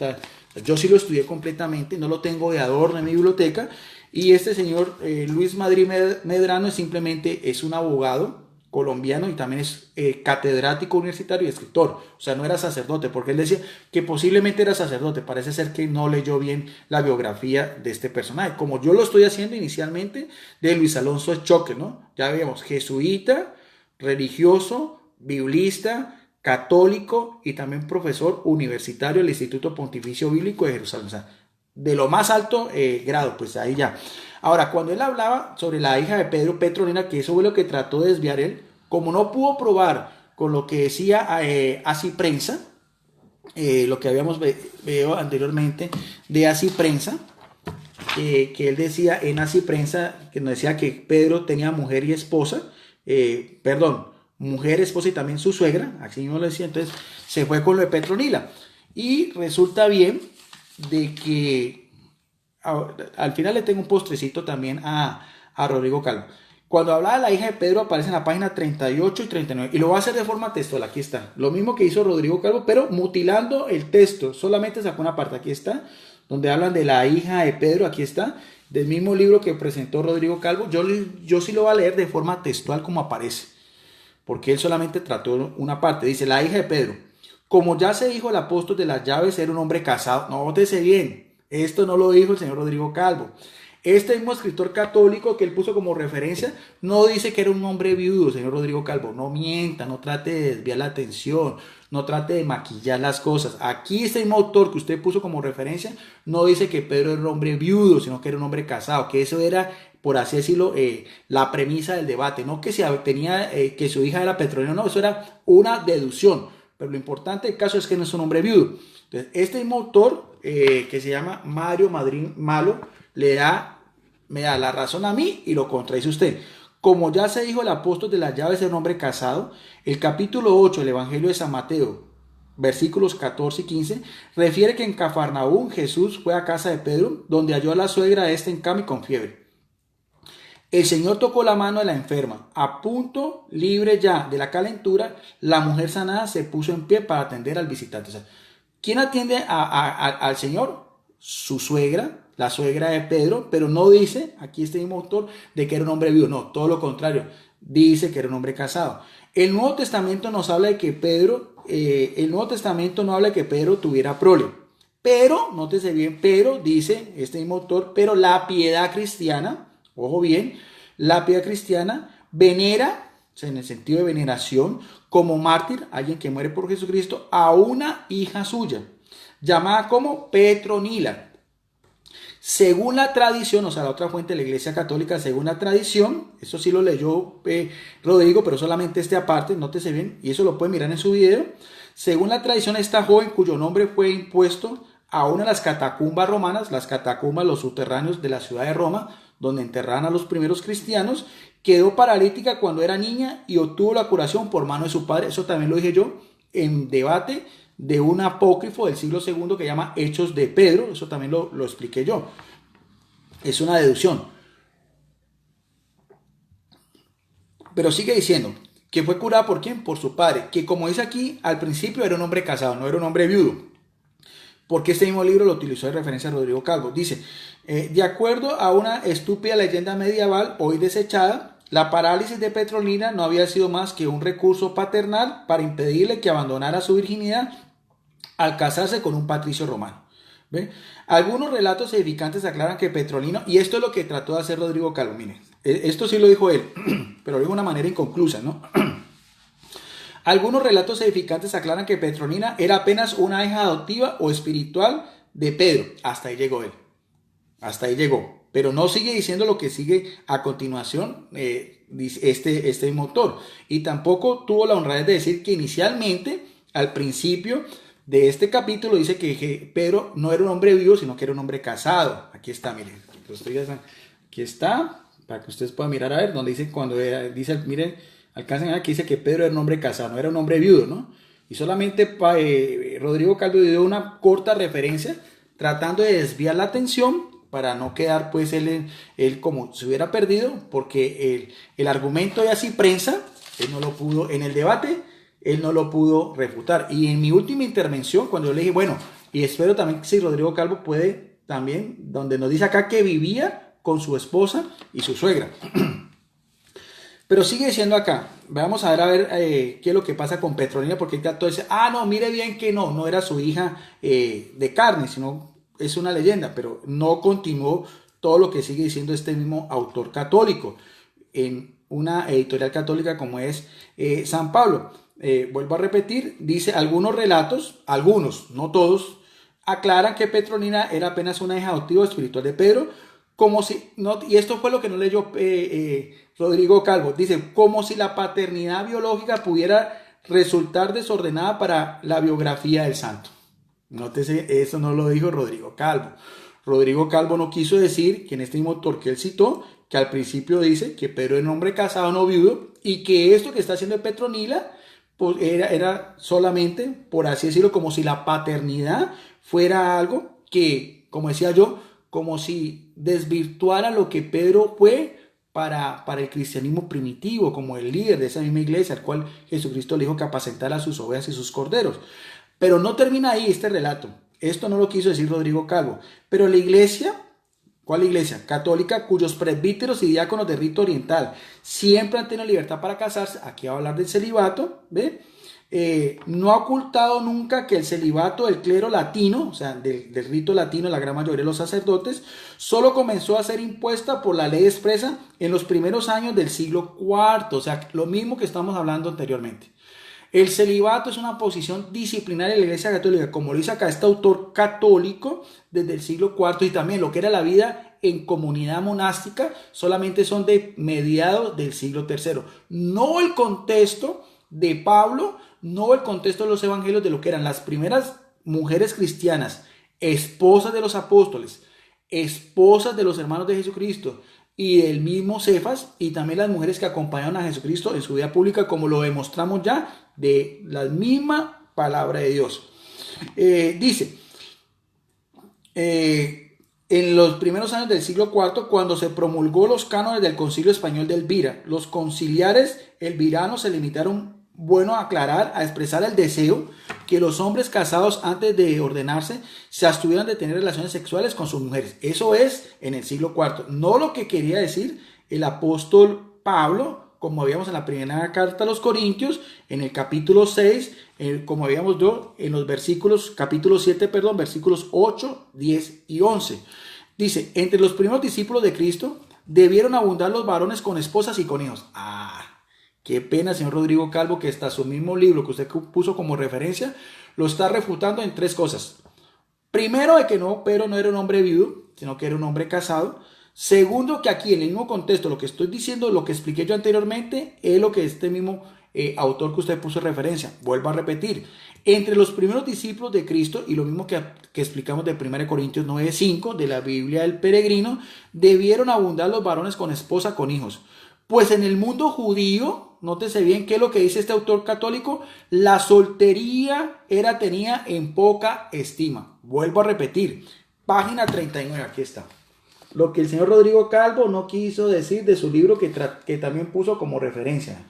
Yo sí lo estudié completamente. No lo tengo de adorno en mi biblioteca. Y este señor Luis Madrid Medrano simplemente es un abogado colombiano y también es catedrático universitario y escritor. O sea, no era sacerdote, porque él decía que posiblemente era sacerdote. Parece ser que no leyó bien la biografía de este personaje, como yo lo estoy haciendo inicialmente de Luis Alonso Choque, ¿no? Ya vemos, jesuita, religioso, biblista, católico y también profesor universitario del Instituto Pontificio Bíblico de Jerusalén. O sea, de lo más alto grado, pues ahí ya. Ahora, cuando él hablaba sobre la hija de Pedro, Petronila, que eso fue lo que trató de desviar él, como no pudo probar con lo que decía Así Prensa, lo que habíamos visto anteriormente de Así Prensa, que él decía en Así Prensa, que nos decía que Pedro tenía mujer y esposa, mujer, esposa y también su suegra, así mismo lo decía. Entonces se fue con lo de Petronila. Y resulta bien de que al final le tengo un postrecito también a Rodrigo Calvo. Cuando hablaba de la hija de Pedro aparece en la página 38 y 39 y lo va a hacer de forma textual. Aquí está, lo mismo que hizo Rodrigo Calvo, pero mutilando el texto. Solamente sacó una parte, aquí está, donde hablan de la hija de Pedro. Aquí está, del mismo libro que presentó Rodrigo Calvo. Yo sí lo voy a leer de forma textual como aparece, porque él solamente trató una parte. Dice: la hija de Pedro, como ya se dijo, el apóstol de las llaves era un hombre casado. Nótese bien, esto no lo dijo el señor Rodrigo Calvo. Este mismo escritor católico que él puso como referencia no dice que era un hombre viudo, señor Rodrigo Calvo. No mienta, no trate de desviar la atención, no trate de maquillar las cosas. Aquí este mismo autor que usted puso como referencia no dice que Pedro era un hombre viudo, sino que era un hombre casado, que eso era, por así decirlo, la premisa del debate. No que tenía que su hija era Petronila, no, eso era una deducción. Pero lo importante del caso es que no es un hombre viudo. Entonces, este mismo autor, que se llama Mario Madrid Malo, me da la razón a mí y lo contradice usted. Como ya se dijo, el apóstol de las llaves era un hombre casado. El capítulo 8 del Evangelio de San Mateo, versículos 14 y 15, refiere que en Cafarnaúm Jesús fue a casa de Pedro, donde halló a la suegra de este en cama y con fiebre. El Señor tocó la mano de la enferma. A punto, libre ya de la calentura, la mujer sanada se puso en pie para atender al visitante. O sea, ¿quién atiende al Señor? Su suegra, la suegra de Pedro, pero no dice, aquí este mismo autor, de que era un hombre viudo. No, todo lo contrario, dice que era un hombre casado. El Nuevo Testamento nos habla de que el Nuevo Testamento no habla de que Pedro tuviera prole. Pero, nótese bien, pero, dice este mismo autor, pero la piedad cristiana, ojo bien, la piedad cristiana venera, o sea, en el sentido de veneración, como mártir, alguien que muere por Jesucristo, a una hija suya, llamada como Petronila. Según la tradición, o sea, la otra fuente de la Iglesia Católica, según la tradición, eso sí lo leyó Rodrigo, pero solamente este aparte, nótese bien, y eso lo pueden mirar en su video. Según la tradición, esta joven, cuyo nombre fue impuesto a una de las catacumbas romanas, las catacumbas, los subterráneos de la ciudad de Roma, donde enterraban a los primeros cristianos, quedó paralítica cuando era niña y obtuvo la curación por mano de su padre. Eso también lo dije yo en debate de un apócrifo del siglo II que llama Hechos de Pedro. Eso también lo expliqué yo. Es una deducción. Pero sigue diciendo que fue curada por ¿quién? Por su padre, que como dice aquí, al principio era un hombre casado, no era un hombre viudo. Porque este mismo libro lo utilizó de referencia a Rodrigo Calvo. Dice, de acuerdo a una estúpida leyenda medieval, hoy desechada, la parálisis de Petronila no había sido más que un recurso paternal para impedirle que abandonara su virginidad al casarse con un patricio romano. ¿Ve? Algunos relatos edificantes aclaran que Petronila, y esto es lo que trató de hacer Rodrigo Calvo, miren, esto sí lo dijo él, pero lo dijo de una manera inconclusa, ¿no? Algunos relatos edificantes aclaran que Petronila era apenas una hija adoptiva o espiritual de Pedro. Hasta ahí llegó él. Hasta ahí llegó. Pero no sigue diciendo lo que sigue a continuación este mismo autor. Y tampoco tuvo la honradez de decir que inicialmente, al principio de este capítulo, dice que Pedro no era un hombre vivo, sino que era un hombre casado. Aquí está, miren. Aquí está, para que ustedes puedan mirar a ver, donde dice, cuando dice, miren, alcancen a ver que dice que Pedro era un hombre casado, no era un hombre viudo, ¿no? Y solamente Rodrigo Calvo dio una corta referencia tratando de desviar la atención para no quedar pues él como se hubiera perdido, porque el argumento de así prensa, él no lo pudo, en el debate, él no lo pudo refutar. Y en mi última intervención, cuando yo le dije, bueno, y espero también si Rodrigo Calvo puede también, donde nos dice acá que vivía con su esposa y su suegra. Pero sigue diciendo acá, vamos a ver qué es lo que pasa con Petronila, porque ahí todo dice, no, mire bien que no era su hija de carne, sino es una leyenda, pero no continuó todo lo que sigue diciendo este mismo autor católico, en una editorial católica como es San Pablo. Vuelvo a repetir, dice algunos relatos, algunos, no todos, aclaran que Petronila era apenas una hija adoptiva espiritual de Pedro, como si, no, y esto fue lo que no leyó Rodrigo Calvo, dice, como si la paternidad biológica pudiera resultar desordenada para la biografía del santo. Nótese, eso no lo dijo Rodrigo Calvo. Rodrigo Calvo no quiso decir que en este mismo autor que él citó, que al principio dice que Pedro era un hombre casado, no viudo, y que esto que está haciendo de Petronila pues era solamente, por así decirlo, como si la paternidad fuera algo que, como decía yo, como si desvirtuara lo que Pedro fue para el cristianismo primitivo, como el líder de esa misma iglesia, al cual Jesucristo le dijo que apacentara sus ovejas y sus corderos. Pero no termina ahí este relato. Esto no lo quiso decir Rodrigo Calvo. Pero la iglesia, ¿cuál iglesia? Católica, cuyos presbíteros y diáconos de rito oriental siempre han tenido libertad para casarse, aquí va a hablar del celibato, ¿ve? No ha ocultado nunca que el celibato del clero latino, o sea, del rito latino, la gran mayoría de los sacerdotes, solo comenzó a ser impuesta por la ley expresa en los primeros años del siglo IV, o sea, lo mismo que estamos hablando anteriormente. El celibato es una posición disciplinaria de la Iglesia Católica, como lo dice acá este autor católico, desde el siglo IV, y también lo que era la vida en comunidad monástica, solamente son de mediados del siglo III. No el contexto de Pablo, no el contexto de los evangelios de lo que eran las primeras mujeres cristianas, esposas de los apóstoles, esposas de los hermanos de Jesucristo y del mismo Cefas, y también las mujeres que acompañaron a Jesucristo en su vida pública, como lo demostramos ya de la misma palabra de Dios. Dice, en los primeros años del siglo IV, cuando se promulgó los cánones del Concilio Español de Elvira, los conciliares elviranos se limitaron a aclarar, a expresar el deseo que los hombres casados antes de ordenarse se abstuvieran de tener relaciones sexuales con sus mujeres. Eso es en el siglo IV. No lo que quería decir el apóstol Pablo como habíamos en la primera carta a los Corintios, en el capítulo 6, como habíamos yo, en los versículos, capítulo 7, perdón, versículos 8, 10 y 11. Dice, entre los primeros discípulos de Cristo debieron abundar los varones con esposas y con hijos. Qué pena, señor Rodrigo Calvo, que hasta su mismo libro que usted puso como referencia, lo está refutando en 3 cosas. Primero, de que no, Pedro no era un hombre viudo, sino que era un hombre casado. Segundo, que aquí en el mismo contexto, lo que estoy diciendo, lo que expliqué yo anteriormente, es lo que este mismo autor que usted puso referencia. Vuelvo a repetir, entre los primeros discípulos de Cristo, y lo mismo que explicamos de 1 Corintios 9:5, de la Biblia del Peregrino, debieron abundar los varones con esposa, con hijos. Pues en el mundo judío, nótese bien qué es lo que dice este autor católico, la soltería era tenida en poca estima. Vuelvo a repetir, página 39, aquí está. Lo que el señor Rodrigo Calvo no quiso decir de su libro que también puso como referencia.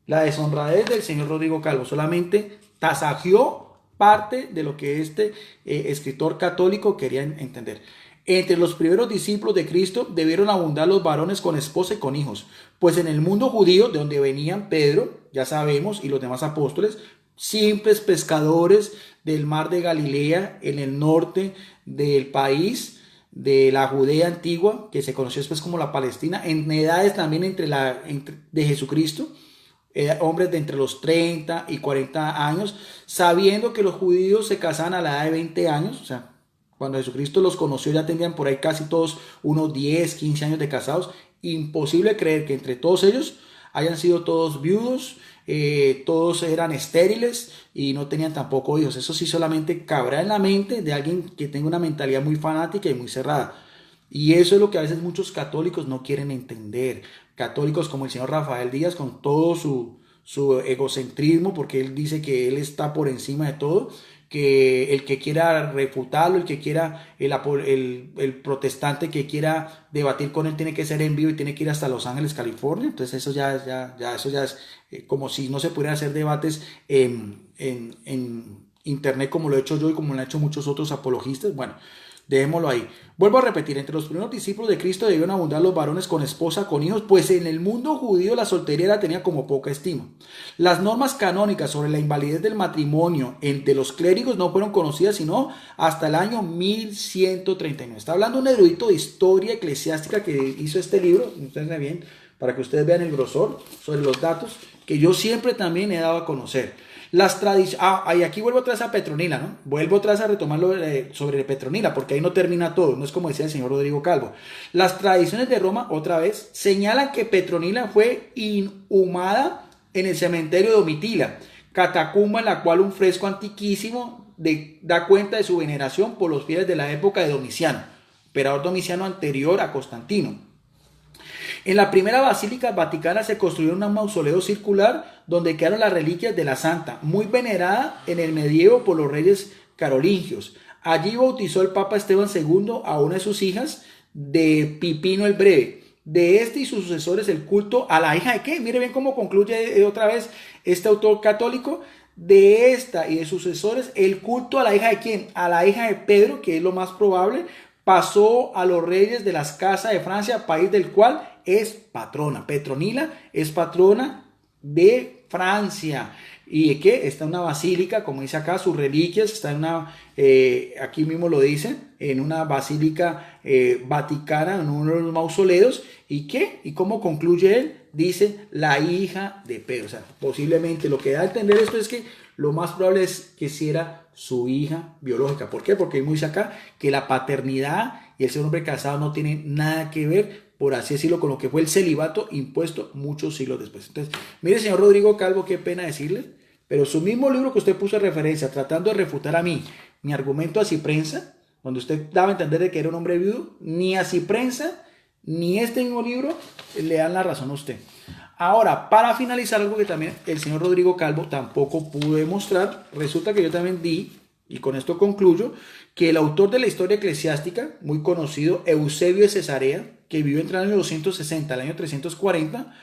La deshonradez del señor Rodrigo Calvo solamente tasajeó parte de lo que este escritor católico quería entender. Entre los primeros discípulos de Cristo debieron abundar los varones con esposa y con hijos, pues en el mundo judío, de donde venían Pedro, ya sabemos, y los demás apóstoles, simples pescadores del mar de Galilea, en el norte del país, de la Judea antigua, que se conoció después como la Palestina, en edades también de Jesucristo, hombres de entre los 30 y 40 años, sabiendo que los judíos se casaban a la edad de 20 años, o sea, cuando Jesucristo los conoció ya tenían por ahí casi todos unos 10, 15 años de casados. Imposible creer que entre todos ellos hayan sido todos viudos, todos eran estériles y no tenían tampoco hijos. Eso sí solamente cabrá en la mente de alguien que tenga una mentalidad muy fanática y muy cerrada. Y eso es lo que a veces muchos católicos no quieren entender. Católicos como el señor Rafael Díaz con todo su egocentrismo, porque él dice que él está por encima de todo, que el que quiera refutarlo, el que quiera, el protestante que quiera debatir con él tiene que ser en vivo y tiene que ir hasta Los Ángeles, California. Entonces eso ya es como si no se pudieran hacer debates en internet como lo he hecho yo y como lo han hecho muchos otros apologistas. Bueno, dejémoslo ahí. Vuelvo a repetir, entre los primeros discípulos de Cristo debieron abundar los varones con esposa, con hijos, pues en el mundo judío la soltería la tenía como poca estima. Las normas canónicas sobre la invalidez del matrimonio entre los clérigos no fueron conocidas sino hasta el año 1139. Está hablando un erudito de historia eclesiástica que hizo este libro, ustedes saben bien, para que ustedes vean el grosor sobre los datos que yo siempre también he dado a conocer. Las tradiciones, y aquí vuelvo atrás a Petronila, ¿no? Vuelvo atrás a retomarlo sobre Petronila, porque ahí no termina todo, no es como decía el señor Rodrigo Calvo. Las tradiciones de Roma, otra vez, señalan que Petronila fue inhumada en el cementerio de Domitila, catacumba en la cual un fresco antiquísimo da cuenta de su veneración por los fieles de la época de Domiciano, emperador Domiciano anterior a Constantino. En la primera basílica vaticana se construyó un mausoleo circular donde quedaron las reliquias de la santa, muy venerada en el medievo por los reyes carolingios. Allí bautizó el Papa Esteban II a una de sus hijas, de Pipino el Breve. De este y sus sucesores el culto a la hija de ¿qué? Mire bien cómo concluye otra vez este autor católico. De esta y de sus sucesores el culto a la hija de ¿quién? A la hija de Pedro, que es lo más probable, pasó a los reyes de las casas de Francia, país del cual es patrona. Petronila es patrona de Francia. ¿Y qué? Está en una basílica, como dice acá, sus reliquias, está en una, aquí mismo lo dice, en una basílica vaticana, en uno de los mausoleos. ¿Y qué? ¿Y cómo concluye él? Dice, la hija de Pedro. O sea, posiblemente lo que da a entender esto es que lo más probable es que si era su hija biológica. ¿Por qué? Porque dice acá que la paternidad y el ser hombre casado no tienen nada que ver, por así decirlo, con lo que fue el celibato impuesto muchos siglos después. Entonces, mire, señor Rodrigo Calvo, qué pena decirle, pero su mismo libro que usted puso de referencia, tratando de refutar a mí mi argumento a Ciprensa, donde usted daba a entender de que era un hombre viudo, ni a Ciprensa, ni este mismo libro le dan la razón a usted. Ahora, para finalizar, algo que también el señor Rodrigo Calvo tampoco pudo demostrar, resulta que yo también di, y con esto concluyo, que el autor de la historia eclesiástica, muy conocido, Eusebio de Cesarea, que vivió entre el año 260 al año 340,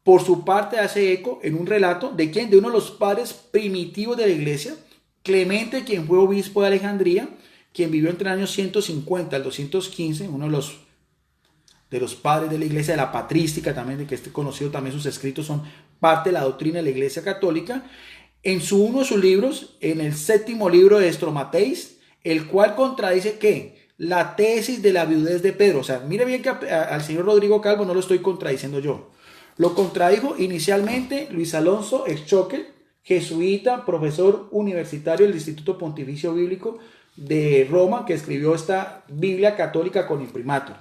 por su parte hace eco en un relato de quién, de uno de los padres primitivos de la iglesia, Clemente, quien fue obispo de Alejandría, quien vivió entre el año 150 al 215, uno de los de los padres de la iglesia, de la patrística también, de que esté conocido también sus escritos, son parte de la doctrina de la iglesia católica. En uno de sus libros, en el 7º libro de Estromateis, el cual contradice ¿qué? La tesis de la viudez de Pedro. O sea, mire bien que al señor Rodrigo Calvo no lo estoy contradiciendo yo. Lo contradijo inicialmente Luis Alonso Exchoquel, jesuita, profesor universitario del Instituto Pontificio Bíblico de Roma, que escribió esta Biblia católica con imprimatur.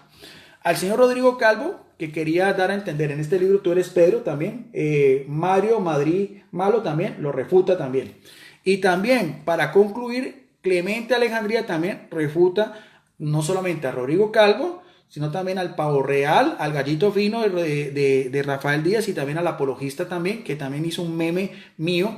Al señor Rodrigo Calvo, que quería dar a entender en este libro, tú eres Pedro también, Mario Madrid Malo también lo refuta también. Y también, para concluir, Clemente Alejandría también refuta no solamente a Rodrigo Calvo, sino también al pavo real, al gallito fino de Rafael Díaz, y también al apologista también, que también hizo un meme mío,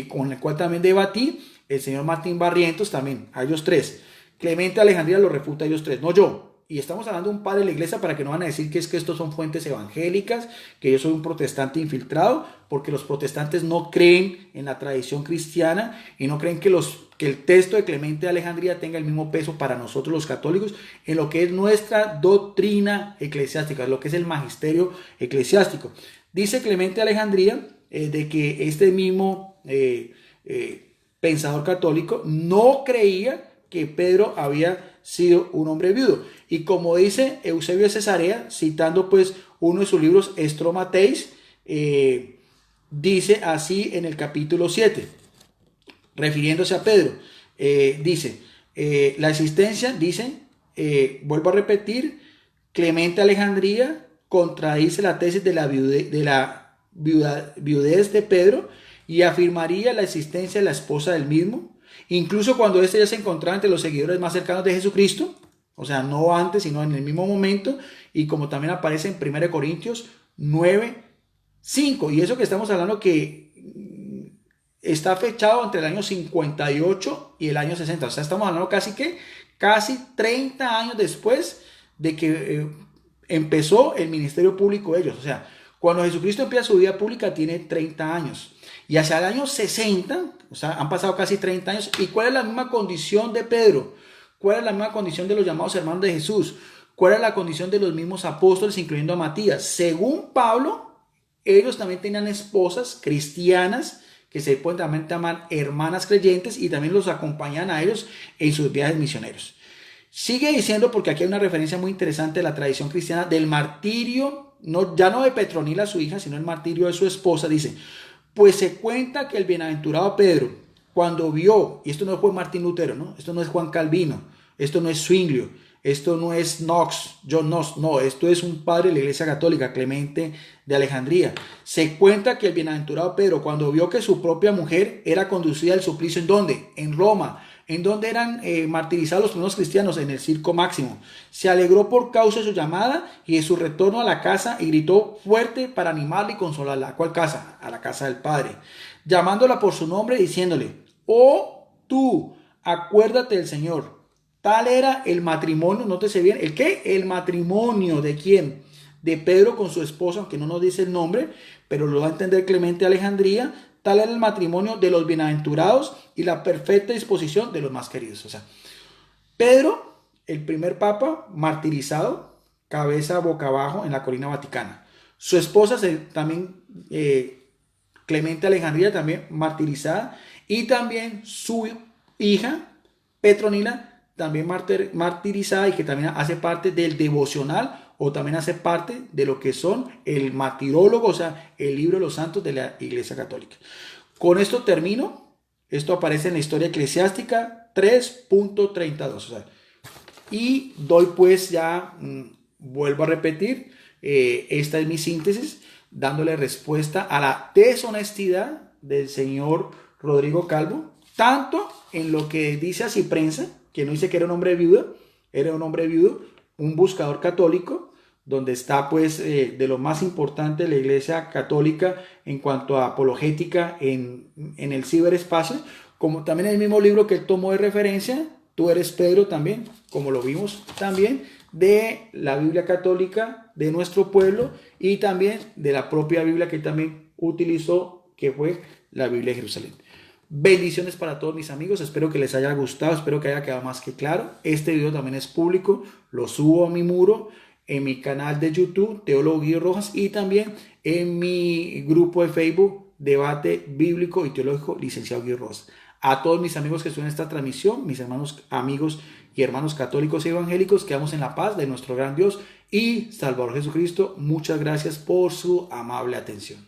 con el cual también debatí, el señor Martín Barrientos también, a ellos tres. Clemente Alejandría lo refuta a ellos tres, no yo. Y estamos hablando de un padre de la iglesia para que no van a decir que es que estos son fuentes evangélicas, que yo soy un protestante infiltrado, porque los protestantes no creen en la tradición cristiana y no creen que el texto de Clemente de Alejandría tenga el mismo peso para nosotros los católicos en lo que es nuestra doctrina eclesiástica, lo que es el magisterio eclesiástico. Dice Clemente de Alejandría de que este mismo pensador católico no creía que Pedro había sido un hombre viudo. Y como dice Eusebio de Cesarea, citando pues uno de sus libros, Estromateis, dice así en el capítulo 7, refiriéndose a Pedro, dice, la existencia, dice, vuelvo a repetir, Clemente Alejandría contradice la tesis de la viudez de Pedro y afirmaría la existencia de la esposa del mismo, incluso cuando éste ya se encontraba entre los seguidores más cercanos de Jesucristo, o sea, no antes, sino en el mismo momento, y como también aparece en 1 Corintios 9, 5, y eso que estamos hablando que está fechado entre el año 58 y el año 60, o sea, estamos hablando casi 30 años después de que empezó el ministerio público de ellos, o sea, cuando Jesucristo empieza su vida pública tiene 30 años, y hacia el año 60, o sea, han pasado casi 30 años, ¿y cuál es la misma condición de Pedro? ¿Cuál es la misma condición de los llamados hermanos de Jesús? ¿Cuál es la condición de los mismos apóstoles, incluyendo a Matías? Según Pablo, ellos también tenían esposas cristianas que se pueden también llamar hermanas creyentes y también los acompañan a ellos en sus viajes misioneros. Sigue diciendo, porque aquí hay una referencia muy interesante de la tradición cristiana del martirio, ya no de Petronila, su hija, sino el martirio de su esposa. Dice, pues se cuenta que el bienaventurado Pedro, cuando vio, y esto no es Juan Martín Lutero, ¿no? Esto no es Juan Calvino, esto no es Zwinglio, esto no es John Knox, no, esto es un padre de la iglesia católica, Clemente de Alejandría. Se cuenta que el bienaventurado Pedro, cuando vio que su propia mujer era conducida al suplicio, ¿en dónde? En Roma. ¿En dónde eran martirizados los primeros cristianos? En el Circo Máximo. Se alegró por causa de su llamada y de su retorno a la casa y gritó fuerte para animarla y consolarla. ¿A cuál casa? A la casa del Padre. Llamándola por su nombre, diciéndole, oh tú, acuérdate del Señor. Tal era el matrimonio, nótese bien, ¿el qué? El matrimonio ¿de quién? De Pedro con su esposa, aunque no nos dice el nombre, pero lo va a entender Clemente de Alejandría. Tal era el matrimonio de los bienaventurados y la perfecta disposición de los más queridos. O sea, Pedro, el primer papa martirizado, cabeza boca abajo en la colina vaticana. Su esposa también, Clemente de Alejandría, también martirizada. Y también su hija, Petronila, también martirizada y que también hace parte del devocional o también hace parte de lo que son el martirólogo, o sea, el libro de los santos de la Iglesia Católica. Con esto termino. Esto aparece en la historia eclesiástica 3.32. O sea, y doy pues ya, vuelvo a repetir, esta es mi síntesis, dándole respuesta a la deshonestidad del señor Rodrigo Calvo, tanto en lo que dice así prensa, que no dice que era un hombre viudo, un buscador católico, donde está pues de lo más importante de la iglesia católica en cuanto a apologética en el ciberespacio, como también el mismo libro que él tomó de referencia, Tú eres Pedro también, como lo vimos también, de la Biblia católica de nuestro pueblo y también de la propia Biblia que él también utilizó, que fue la Biblia de Jerusalén. Bendiciones para todos mis amigos, espero que les haya gustado, espero que haya quedado más que claro. Este video también es público, lo subo a mi muro en mi canal de YouTube, Teólogo Guido Rojas, y también en mi grupo de Facebook, Debate Bíblico y Teológico, Licenciado Guido Rojas. A todos mis amigos que están en esta transmisión, mis hermanos, amigos y hermanos católicos y evangélicos, quedamos en la paz de nuestro gran Dios y Salvador Jesucristo. Muchas gracias por su amable atención.